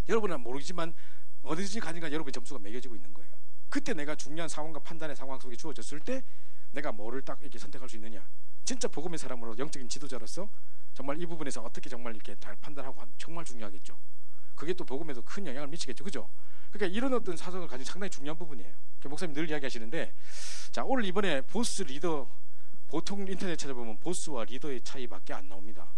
여러분은 모르지만 어디든지 가니까 여러분의 점수가 매겨지고 있는 거예요. 그때 내가 중요한 상황과 판단의 상황 속에 주어졌을 때 내가 뭐를 딱 이렇게 선택할 수 있느냐. 진짜 복음의 사람으로 영적인 지도자로서 정말 이 부분에서 어떻게 정말 이렇게 잘 판단하고 정말 중요하겠죠. 그게 또 복음에도 큰 영향을 미치겠죠. 그죠? 그러니까 이런 어떤 사석을 가진 상당히 중요한 부분이에요. 목사님 늘 이야기하시는데, 자 오늘 이번에 보스 리더, 보통 인터넷 찾아보면 보스와 리더의 차이밖에 안 나옵니다.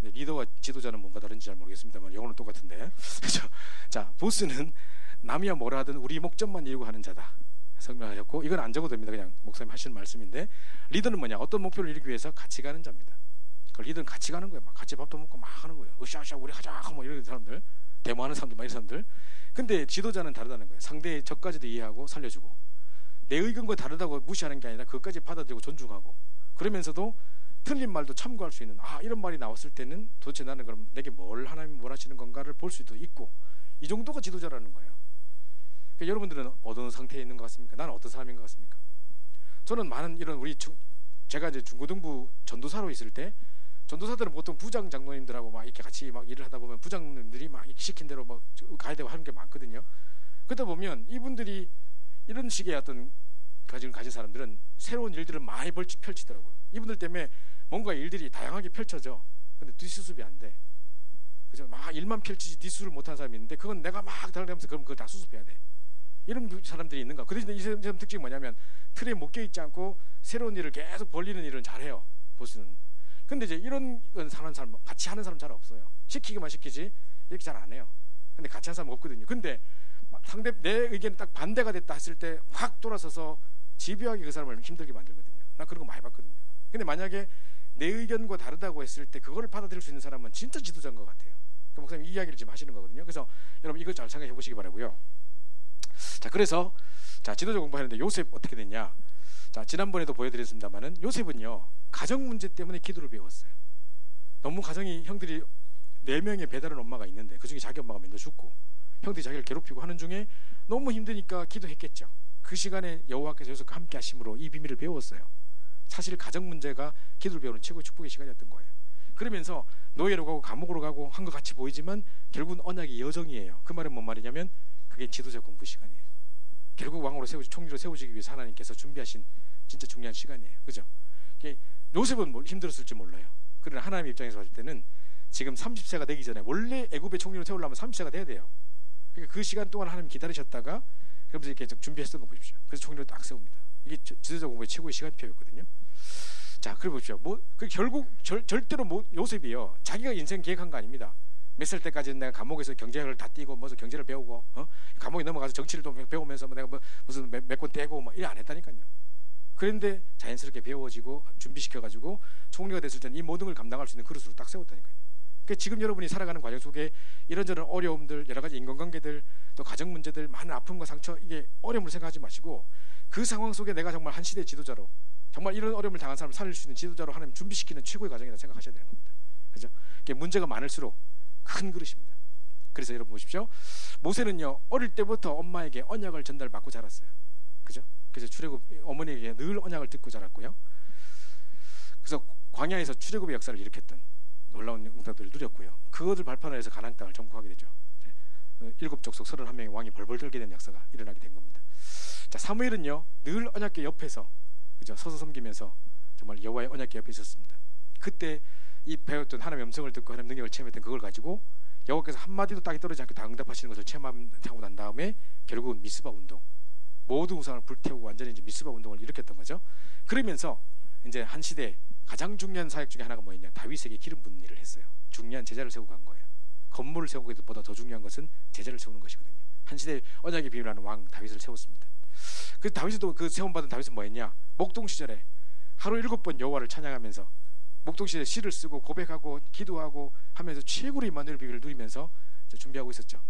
리더와 지도자는 뭔가 다른지 잘 모르겠습니다만 영어는 똑같은데. 그렇죠? 자 보스는 남이야 뭐라 하든 우리 목적만 이루고 하는 자다 설명하셨고, 이건 안 적어도 됩니다. 그냥 목사님 하시는 말씀인데, 리더는 뭐냐, 어떤 목표를 이루기 위해서 같이 가는 자입니다. 그 리더는 같이 가는 거예요. 막 같이 밥도 먹고 막 하는 거예요. 으쌰으쌰 우리 하자 뭐 이런 사람들, 데모하는 사람들 막 이런 사람들. 근데 지도자는 다르다는 거예요. 상대의 적까지도 이해하고 살려주고, 내 의견과 다르다고 무시하는 게 아니라 그것까지 받아들이고 존중하고, 그러면서도 틀린 말도 참고할 수 있는, 아 이런 말이 나왔을 때는 도대체 나는 그럼 내게 뭘 하나님이 뭘 하시는 건가를 볼 수도 있고, 이 정도가 지도자라는 거예요. 그러니까 여러분들은 어떤 상태에 있는 것 같습니까? 나는 어떤 사람인 것 같습니까? 저는 많은 이런 제가 이제 중고등부 전도사로 있을 때, 전도사들은 보통 부장 장로님들하고 막 이렇게 같이 막 일을 하다 보면 부장님들이 막 시킨 대로 막 가야 되고 하는 게 많거든요. 그러다 보면 이분들이 이런 식의 어떤 가진 사람들은 새로운 일들을 많이 펼치더라고요. 이분들 때문에 뭔가 일들이 다양하게 펼쳐져. 근데 뒷수습이 안 돼. 그죠? 막 일만 펼치지 뒷수습을 못하는 사람이 있는데, 그건 내가 막 달려가면서 그럼 그걸 다 수습해야 돼. 이런 사람들이 있는가? 그 대신에 이 사람 특징이 뭐냐면 틀에 묶여있지 않고 새로운 일을 계속 벌리는 일은 잘해요, 보스는. 근데 이제 이런 사람 같이 하는 사람 잘 없어요. 시키기만 시키지 이렇게 잘 안 해요. 근데 같이 하는 사람 없거든요. 근데 상대 내 의견이 딱 반대가 됐다 했을 때 확 돌아서서 집요하게 그 사람을 힘들게 만들거든요. 나 그런 거 많이 봤거든요. 근데 만약에 내 의견과 다르다고 했을 때 그거를 받아들일 수 있는 사람은 진짜 지도자인 것 같아요. 그 목사님 이 이야기를 지금 하시는 거거든요. 그래서 여러분 이거 잘 생각해 보시기 바라고요. 자 그래서 자 지도자 공부하는데 요셉 어떻게 됐냐? 자 지난번에도 보여드렸습니다만은 요셉은요 가정 문제 때문에 기도를 배웠어요. 너무 가정이 형들이 4명의 배다른 엄마가 있는데 그중에 자기 엄마가 먼저 죽고 형들이 자기를 괴롭히고 하는 중에 너무 힘드니까 기도했겠죠. 그 시간에 여호와께서 요셉과 함께 하심으로 이 비밀을 배웠어요. 사실 가정 문제가 기도를 배우는 최고의 축복의 시간이었던 거예요. 그러면서 노예로 가고 감옥으로 가고 한 것 같이 보이지만 결국은 언약의 여정이에요. 그 말은 뭔 말이냐면 그게 지도자 공부 시간이에요. 결국 왕으로 총리로 세워지기 위해서 하나님께서 준비하신 진짜 중요한 시간이에요. 그죠? 요셉은 힘들었을지 몰라요. 그러나 하나님의 입장에서 봤을 때는 지금 30세가 되기 전에, 원래 애굽의 총리로 세우려면 30세가 돼야 돼요. 그러니까 그 시간 동안 하나님 기다리셨다가 그러면서 이렇게 준비했던 거 보십시오. 그래서 총리로 딱 세웁니다. 이게 지도자 공부의 최고의 시간표였거든요. 자, 그래 보십시오. 결국 절대로 요셉이요 자기가 인생 계획한 거 아닙니다. 몇 살 때까지는 내가 감옥에서 경제학을 다 띄고 무슨 경제를 배우고 감옥에 넘어가서 정치를 또 배우면서 내가 무슨 몇 권 떼고 이래 안 했다니까요. 그런데 자연스럽게 배워지고 준비시켜가지고 총리가 됐을 때는 이 모든 걸 감당할 수 있는 그릇으로 딱 세웠다니까요. 그러니까 지금 여러분이 살아가는 과정 속에 이런저런 어려움들, 여러 가지 인간관계들, 또 가정 문제들, 많은 아픔과 상처, 이게 어려움을 생각하지 마시고 그 상황 속에 내가 정말 한 시대의 지도자로, 정말 이런 어려움을 당한 사람을 살릴 수 있는 지도자로 하나님 준비시키는 최고의 과정이라 생각하셔야 되는 겁니다. 그죠? 문제가 많을수록 큰 그릇입니다. 그래서 여러분 보십시오. 모세는요 어릴 때부터 엄마에게 언약을 전달받고 자랐어요. 그죠? 그래서 출애굽 어머니에게 늘 언약을 듣고 자랐고요. 그래서 광야에서 출애굽의 역사를 일으켰던 놀라운 응답들을 누렸고요. 그것을 발판을 해서 가나안 땅을 정복하게 되죠. 7족속 31명의 왕이 벌벌 떨게 된 역사가 일어나게 된 겁니다. 자, 사무엘은요 늘 언약궤 옆에서 그죠? 서서 섬기면서 정말 여호와의 언약궤 옆에 있었습니다. 그때 이 배웠던 하나님의 음성을 듣고 하나님의 능력을 체험했던 그걸 가지고 여호와께서 한마디도 땅에 떨어지지 않게 다 응답하시는 것을 체험하고 난 다음에 결국은 미스바 운동, 모든 우상을 불태우고 완전히 이제 미스바 운동을 일으켰던 거죠. 그러면서 이제 한 시대 가장 중요한 사역 중에 하나가 뭐였냐? 다윗에게 기름 붓는 일을 했어요. 중요한 제자를 세우고 간 거예요. 건물을 세우는 것보다 더 중요한 것은 제자를 세우는 것이거든요. 한 시대 언약의 비밀하는 왕 다윗을 세웠습니다. 그 다윗도 그 세움받은 다윗은 뭐였냐? 목동 시절에 하루 7번 여호와를 찬양하면서 목동 시절에 시를 쓰고 고백하고 기도하고 하면서 최고의 임마누엘 비밀을 누리면서 준비하고 있었죠.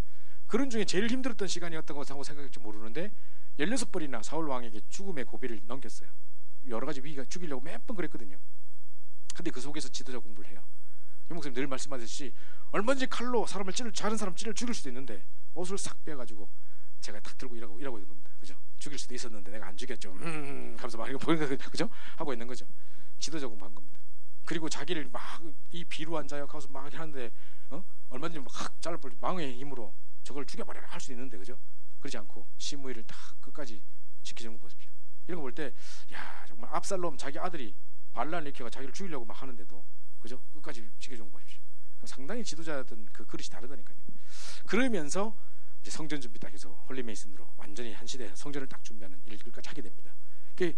그런 중에 제일 힘들었던 시간이었던 것하고 생각할지 모르는데 16번이나 사울 왕에게 죽음의 고비를 넘겼어요. 여러 가지 위기가 죽이려고 몇 번 그랬거든요. 근데 그 속에서 지도자 공부를 해요. 이 목사님 늘 말씀하듯이 얼마든지 칼로 사람을 다른 사람 죽일 수도 있는데 옷을 싹 빼가지고 제가 탁 들고 일하고 있는 겁니다. 그죠? 죽일 수도 있었는데 내가 안 죽였죠. 하면서 막 이거 보니까 그죠? 하고 있는 거죠. 지도자 공부한 겁니다. 그리고 자기를 막 이 비루한 자역하면서 막 하는데 얼마든지 막 잘라버리 망의 힘으로 저걸 죽여버려라 할 수 있는데 그죠? 그러지 않고 시므이를 딱 끝까지 지키는 거 보십시오. 이런 거 볼 때 야 정말 압살롬 자기 아들이 발란 일으켜가 자기를 죽이려고 막 하는데도 그죠? 끝까지 지켜준 거 보십시오. 상당히 지도자였던 그 그릇이 다르다니까요. 그러면서 이제 성전 준비 딱 해서 홀리메이슨으로 완전히 한 시대 성전을 딱 준비하는 일을 끝까지 하게 됩니다. 그게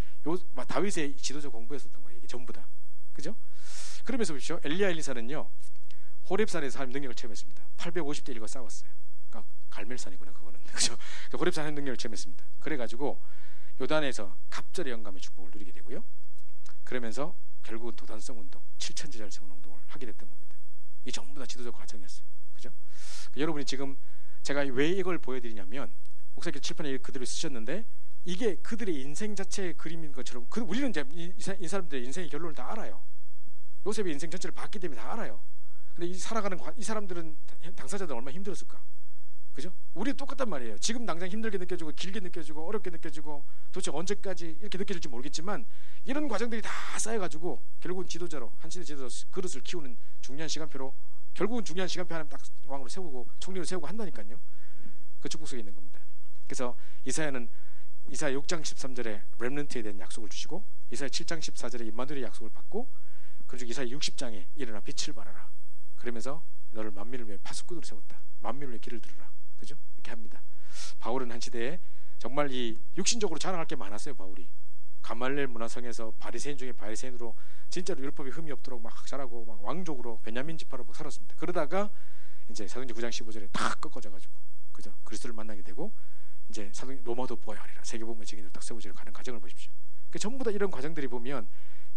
다윗의 지도자 공부였었던 거예요. 이게 전부 다. 그죠? 그러면서 보십시오. 엘리야에리사는요 호렙산에서 하나님 능력을 체험했습니다. 850대 1과 싸웠어요. 그러니까 갈멜산이구나 그거는. 그죠? 호렙산 하나님 능력을 체험했습니다. 그래가지고 요단에서 갑절의 영감의 축복을 누리게 되고요. 그러면서 결국은 도단성 운동, 7천 제자를 세우는 운동을 하게 됐던 겁니다. 이 전부 다 지도적 과정이었어요. 그죠? 여러분이 지금 제가 왜 이걸 보여드리냐면 목사님께서 칠판에 그대로 쓰셨는데 이게 그들의 인생 자체의 그림인 것처럼 우리는 이제 이 사람들의 인생의 결론을 다 알아요. 요셉의 인생 전체를 봤기 때문에 다 알아요. 근데 이 사람들은 당사자들은 얼마나 힘들었을까? 그죠? 우리도 똑같단 말이에요. 지금 당장 힘들게 느껴지고 길게 느껴지고 어렵게 느껴지고 도대체 언제까지 이렇게 느껴질지 모르겠지만 이런 과정들이 다 쌓여가지고 결국은 지도자로 한 시대 지도자 그릇을 키우는 중요한 시간표로 결국은 중요한 시간표 하나님 딱 왕으로 세우고 총리로 세우고 한다니까요. 그 축복 속에 있는 겁니다. 그래서 이사야 6장 13절에 렘넌트에 대한 약속을 주시고 이사야 7장 14절에 임마누엘의 약속을 받고 그리고 이사야 60장에 일어나 빛을 발하라. 그러면서 너를 만민을 위해 파수꾼으로 세웠다. 만민을 위해 길을 들으라. 그죠? 이렇게 합니다. 바울은 한 시대에 정말 이 육신적으로 자랑할 게 많았어요. 바울이 가말렐 문화성에서 바리새인 중에 바리새인으로 진짜로 율법에 흠이 없도록 막 잘하고 막 왕족으로 베냐민 지파로 막 살았습니다. 그러다가 이제 사도행전 9장 15절에 다 꺾어져가지고 그죠? 그리스도를 만나게 되고 이제 사도행전 로마도 보아야 하리라 세계복음의 증인으로 딱 세워지려 가는 과정을 보십시오. 그 전부 다 이런 과정들이 보면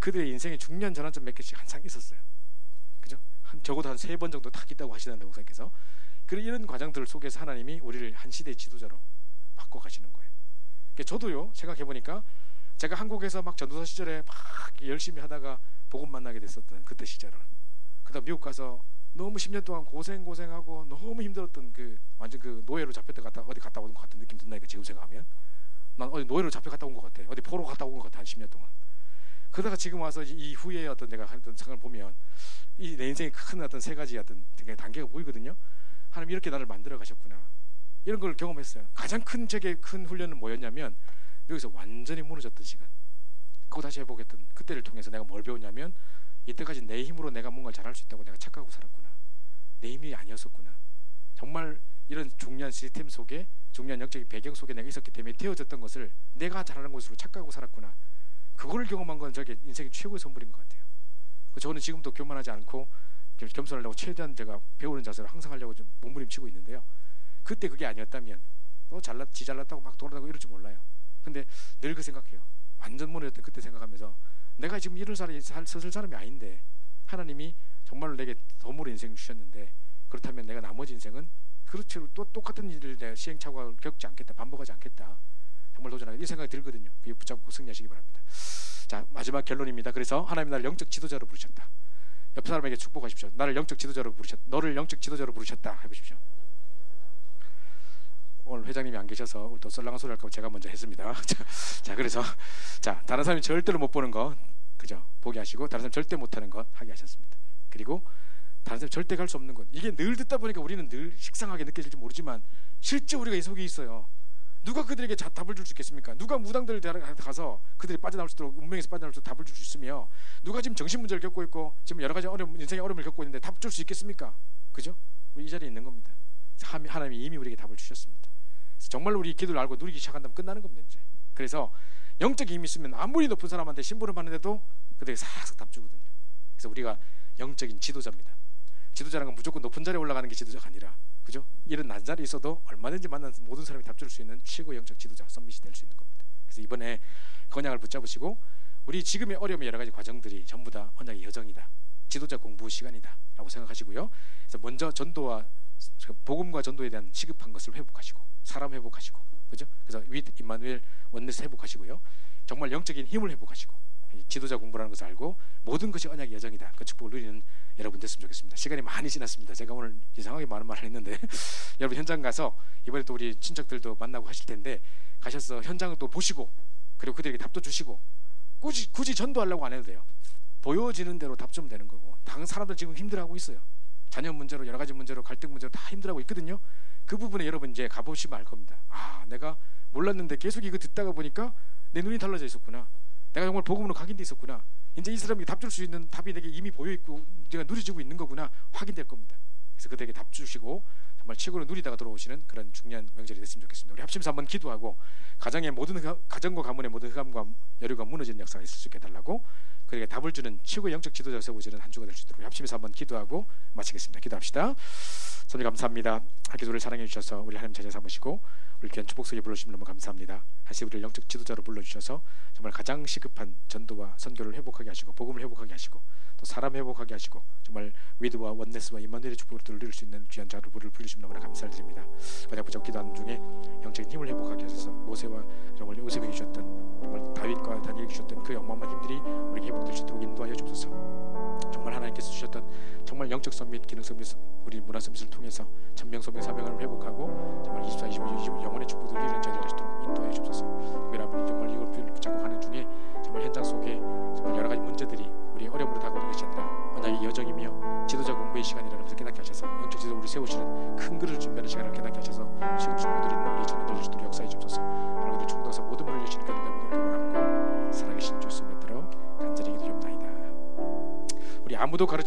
그들의 인생의 중요한 전환점 몇 개씩 항상 있었어요. 그죠? 적어도 한 3번 정도 딱 있다고 하시는데 목사님께서 이런 과정들 속에서 하나님이 우리를 한 시대의 지도자로 바꿔 가시는 거예요. 저도요 생각해 보니까 제가 한국에서 막 전도사 시절에 막 열심히 하다가 복음 만나게 됐었던 그때 시절을 그다음 미국 가서 너무 10년 동안 고생하고 너무 힘들었던 그 완전 그 노예로 잡혔다 어디 갔다 온 것 같은 느낌 든다니까 지금 생각하면 난 어디 노예로 잡혀갔다 온 것 같아. 어디 포로 갔다 온 것 같아 한 10년 동안. 그러다가 지금 와서 이 후에 어떤 내가 했던 생각을 보면 이 내 인생의 큰 어떤 세 가지 어떤 단계가 보이거든요. 하나님 이렇게 나를 만들어 가셨구나. 이런 걸 경험했어요. 가장 큰 제게 큰 훈련은 뭐였냐면 여기서 완전히 무너졌던 시간. 그거 다시 해보겠던 그때를 통해서 내가 뭘 배웠냐면 이때까지 내 힘으로 내가 뭔가를 잘할 수 있다고 내가 착각하고 살았구나. 내 힘이 아니었었구나. 정말 이런 중요한 시스템 속에 중요한 영적인 배경 속에 내가 있었기 때문에 되어졌던 것을 내가 잘하는 것으로 착각하고 살았구나. 그거를 경험한 건 저게 인생의 최고의 선물인 것 같아요. 저는 지금도 교만하지 않고 겸손하려고 최대한 제가 배우는 자세를 항상 하려고 좀 몸부림치고 있는데요. 그때 그게 아니었다면 지 잘났다고 막 돌아다니고 이럴 줄 몰라요. 근데 늘 그 생각해요. 완전 무너졌던 그때 생각하면서 내가 지금 이런 사람이 서슬 사람이 아닌데 하나님이 정말로 내게 덤으로 인생을 주셨는데 그렇다면 내가 나머지 인생은 그렇죠 또 똑같은 일을 내가 시행착오를 겪지 않겠다, 반복하지 않겠다, 정말 도전하겠다 이 생각이 들거든요. 그게 붙잡고 승리하시기 바랍니다. 자, 마지막 결론입니다. 그래서 하나님이 나를 영적 지도자로 부르셨다. 옆 사람에게 축복하십시오. 너를 영적 지도자로 부르셨다 해보십시오. 오늘 회장님이 안 계셔서 또 썰랑한 소리 할까 제가 먼저 했습니다. 자, 그래서 다른 사람이 절대로 못 보는 거 그죠? 보게 하시고 다른 사람 절대 못하는 것 하게 하셨습니다. 그리고 다른 사람 절대 갈 수 없는 것 이게 늘 듣다 보니까 우리는 늘 식상하게 느껴질지 모르지만 실제 우리가 이 속에 있어요. 누가 그들에게 답을 줄 수 있겠습니까? 누가 무당들 가서 그들이 빠져나올 수 있도록 운명에서 빠져나올 수 있도록 답을 줄 수 있으며 누가 지금 정신 문제를 겪고 있고 지금 여러 가지 인생의 어려움을 겪고 있는데 답 줄 수 있겠습니까? 그죠? 우리 이 자리에 있는 겁니다. 하나님이 이미 우리에게 답을 주셨습니다. 정말 우리 기도를 알고 누리기 시작한다면 끝나는 겁니다. 이제. 그래서 영적인 힘이 있으면 아무리 높은 사람한테 심부름 하는데도 그들이 싹싹 답주거든요. 그래서 우리가 영적인 지도자입니다. 지도자라는 건 무조건 높은 자리에 올라가는 게 지도자가 아니라, 그죠? 이런 낮은 자리에 있어도 얼마든지 만나는 모든 사람이 답줄 수 있는 최고 영적 지도자, 썸밋이 될 수 있는 겁니다. 그래서 이번에 언약을 붙잡으시고 우리 지금의 어려움의 여러 가지 과정들이 전부 다 언약의 여정이다, 지도자 공부 시간이다 라고 생각하시고요. 그래서 먼저 전도와 복음과 전도에 대한 시급한 것을 회복하시고, 사람 회복하시고, 그죠? 그래서 윗 임마누엘 원네스 회복하시고요. 정말 영적인 힘을 회복하시고, 지도자 공부라는 것을 알고 모든 것이 언약의 여정이다, 그 축복을 누리는 여러분 됐으면 좋겠습니다. 시간이 많이 지났습니다. 제가 오늘 이상하게 많은 말을 했는데 여러분 현장 가서 이번에 또 우리 친척들도 만나고 하실 텐데, 가셔서 현장을 또 보시고, 그리고 그들에게 답도 주시고, 굳이 전도하려고 안 해도 돼요. 보여지는 대로 답 주면 되는 거고, 당 사람들 지금 힘들어하고 있어요. 자녀 문제로, 여러 가지 문제로, 갈등 문제로 다 힘들어하고 있거든요. 그 부분에 여러분 이제 가보시면 알 겁니다. 아, 내가 몰랐는데 계속 이거 듣다가 보니까 내 눈이 달라져 있었구나. 내가 정말 복음으로 각인돼 있었구나. 이제 이 사람이 답 줄 수 있는 답이 내게 이미 보여 있고 내가 누려지고 있는 거구나 확인될 겁니다. 그래서 그들에게 답 주시고 정말 최고로 누리다가 돌아오시는 그런 중요한 명절이 됐으면 좋겠습니다. 우리 합심해서 한번 기도하고, 가정의 모든 가정과 가문의 모든 흑암과 여류가 무너지는 역사가 있을 수 있게 해달라고, 그에게 답을 주는 최고의 영적 지도자가 세워지는 한 주가 될 수 있도록 우리 합심해서 한번 기도하고 마치겠습니다. 기도합시다. 선생님 감사합니다. 기도를 사랑해 주셔서 우리 하나님 자녀 삼으시고 우리 귀한 축복 속에 불러주시면 너무 감사합니다. 다시 우리를 영적 지도자로 불러주셔서 정말 가장 시급한 전도와 선교를 회복하게 하시고, 복음을 회복하게 하시고, 또 사람 회복하게 하시고, 정말 위드와 원네스와 임마누엘의 축복을 누릴 수 있는 귀한 자로 불러주시면 너무나 감사드립니다. 언약 붙잡고 기도하는 중에 영적인 힘을 회복하게 하셔서 모세와 정말 요셉에게 주셨던, 정말 다윗과 다니엘에게 주셨던 그 어마어마한 힘들이 우리에게 회복될 수 있도록 인도하여 주옵소서. 정말 하나님께서 주셨던 정말 영적 서밋, 기능 서밋, 우리 문화 서밋을 통해서 천명 소명 사명을 회복하고 정말 24, 25, 25 영원의 축복을 누리는 자들이 되시도록 인도하여 주옵소서. 특별하면 정말 이걸 붙잡고 가는 중에 정말 현장 속에 정말 여러 가지 문제들이 우리 어려움으로 다가오는 것이 아니라 언약의 여정이며 지도자 공부의 시간이라는 것을 깨닫게 하셔서 영적 지도자 우리 세우시는 큰 그릇을 준비하는 시간을 깨닫게 하셔서 지금 축복 드리는 우리 자녀들 주시도록 역사해 주옵소서. 하나님들 충동해서 모든 문을 여시는 교회들 원함과 살아계신 주스 받들어 간절히 기도합나이다. 우리 아무도 가르쳐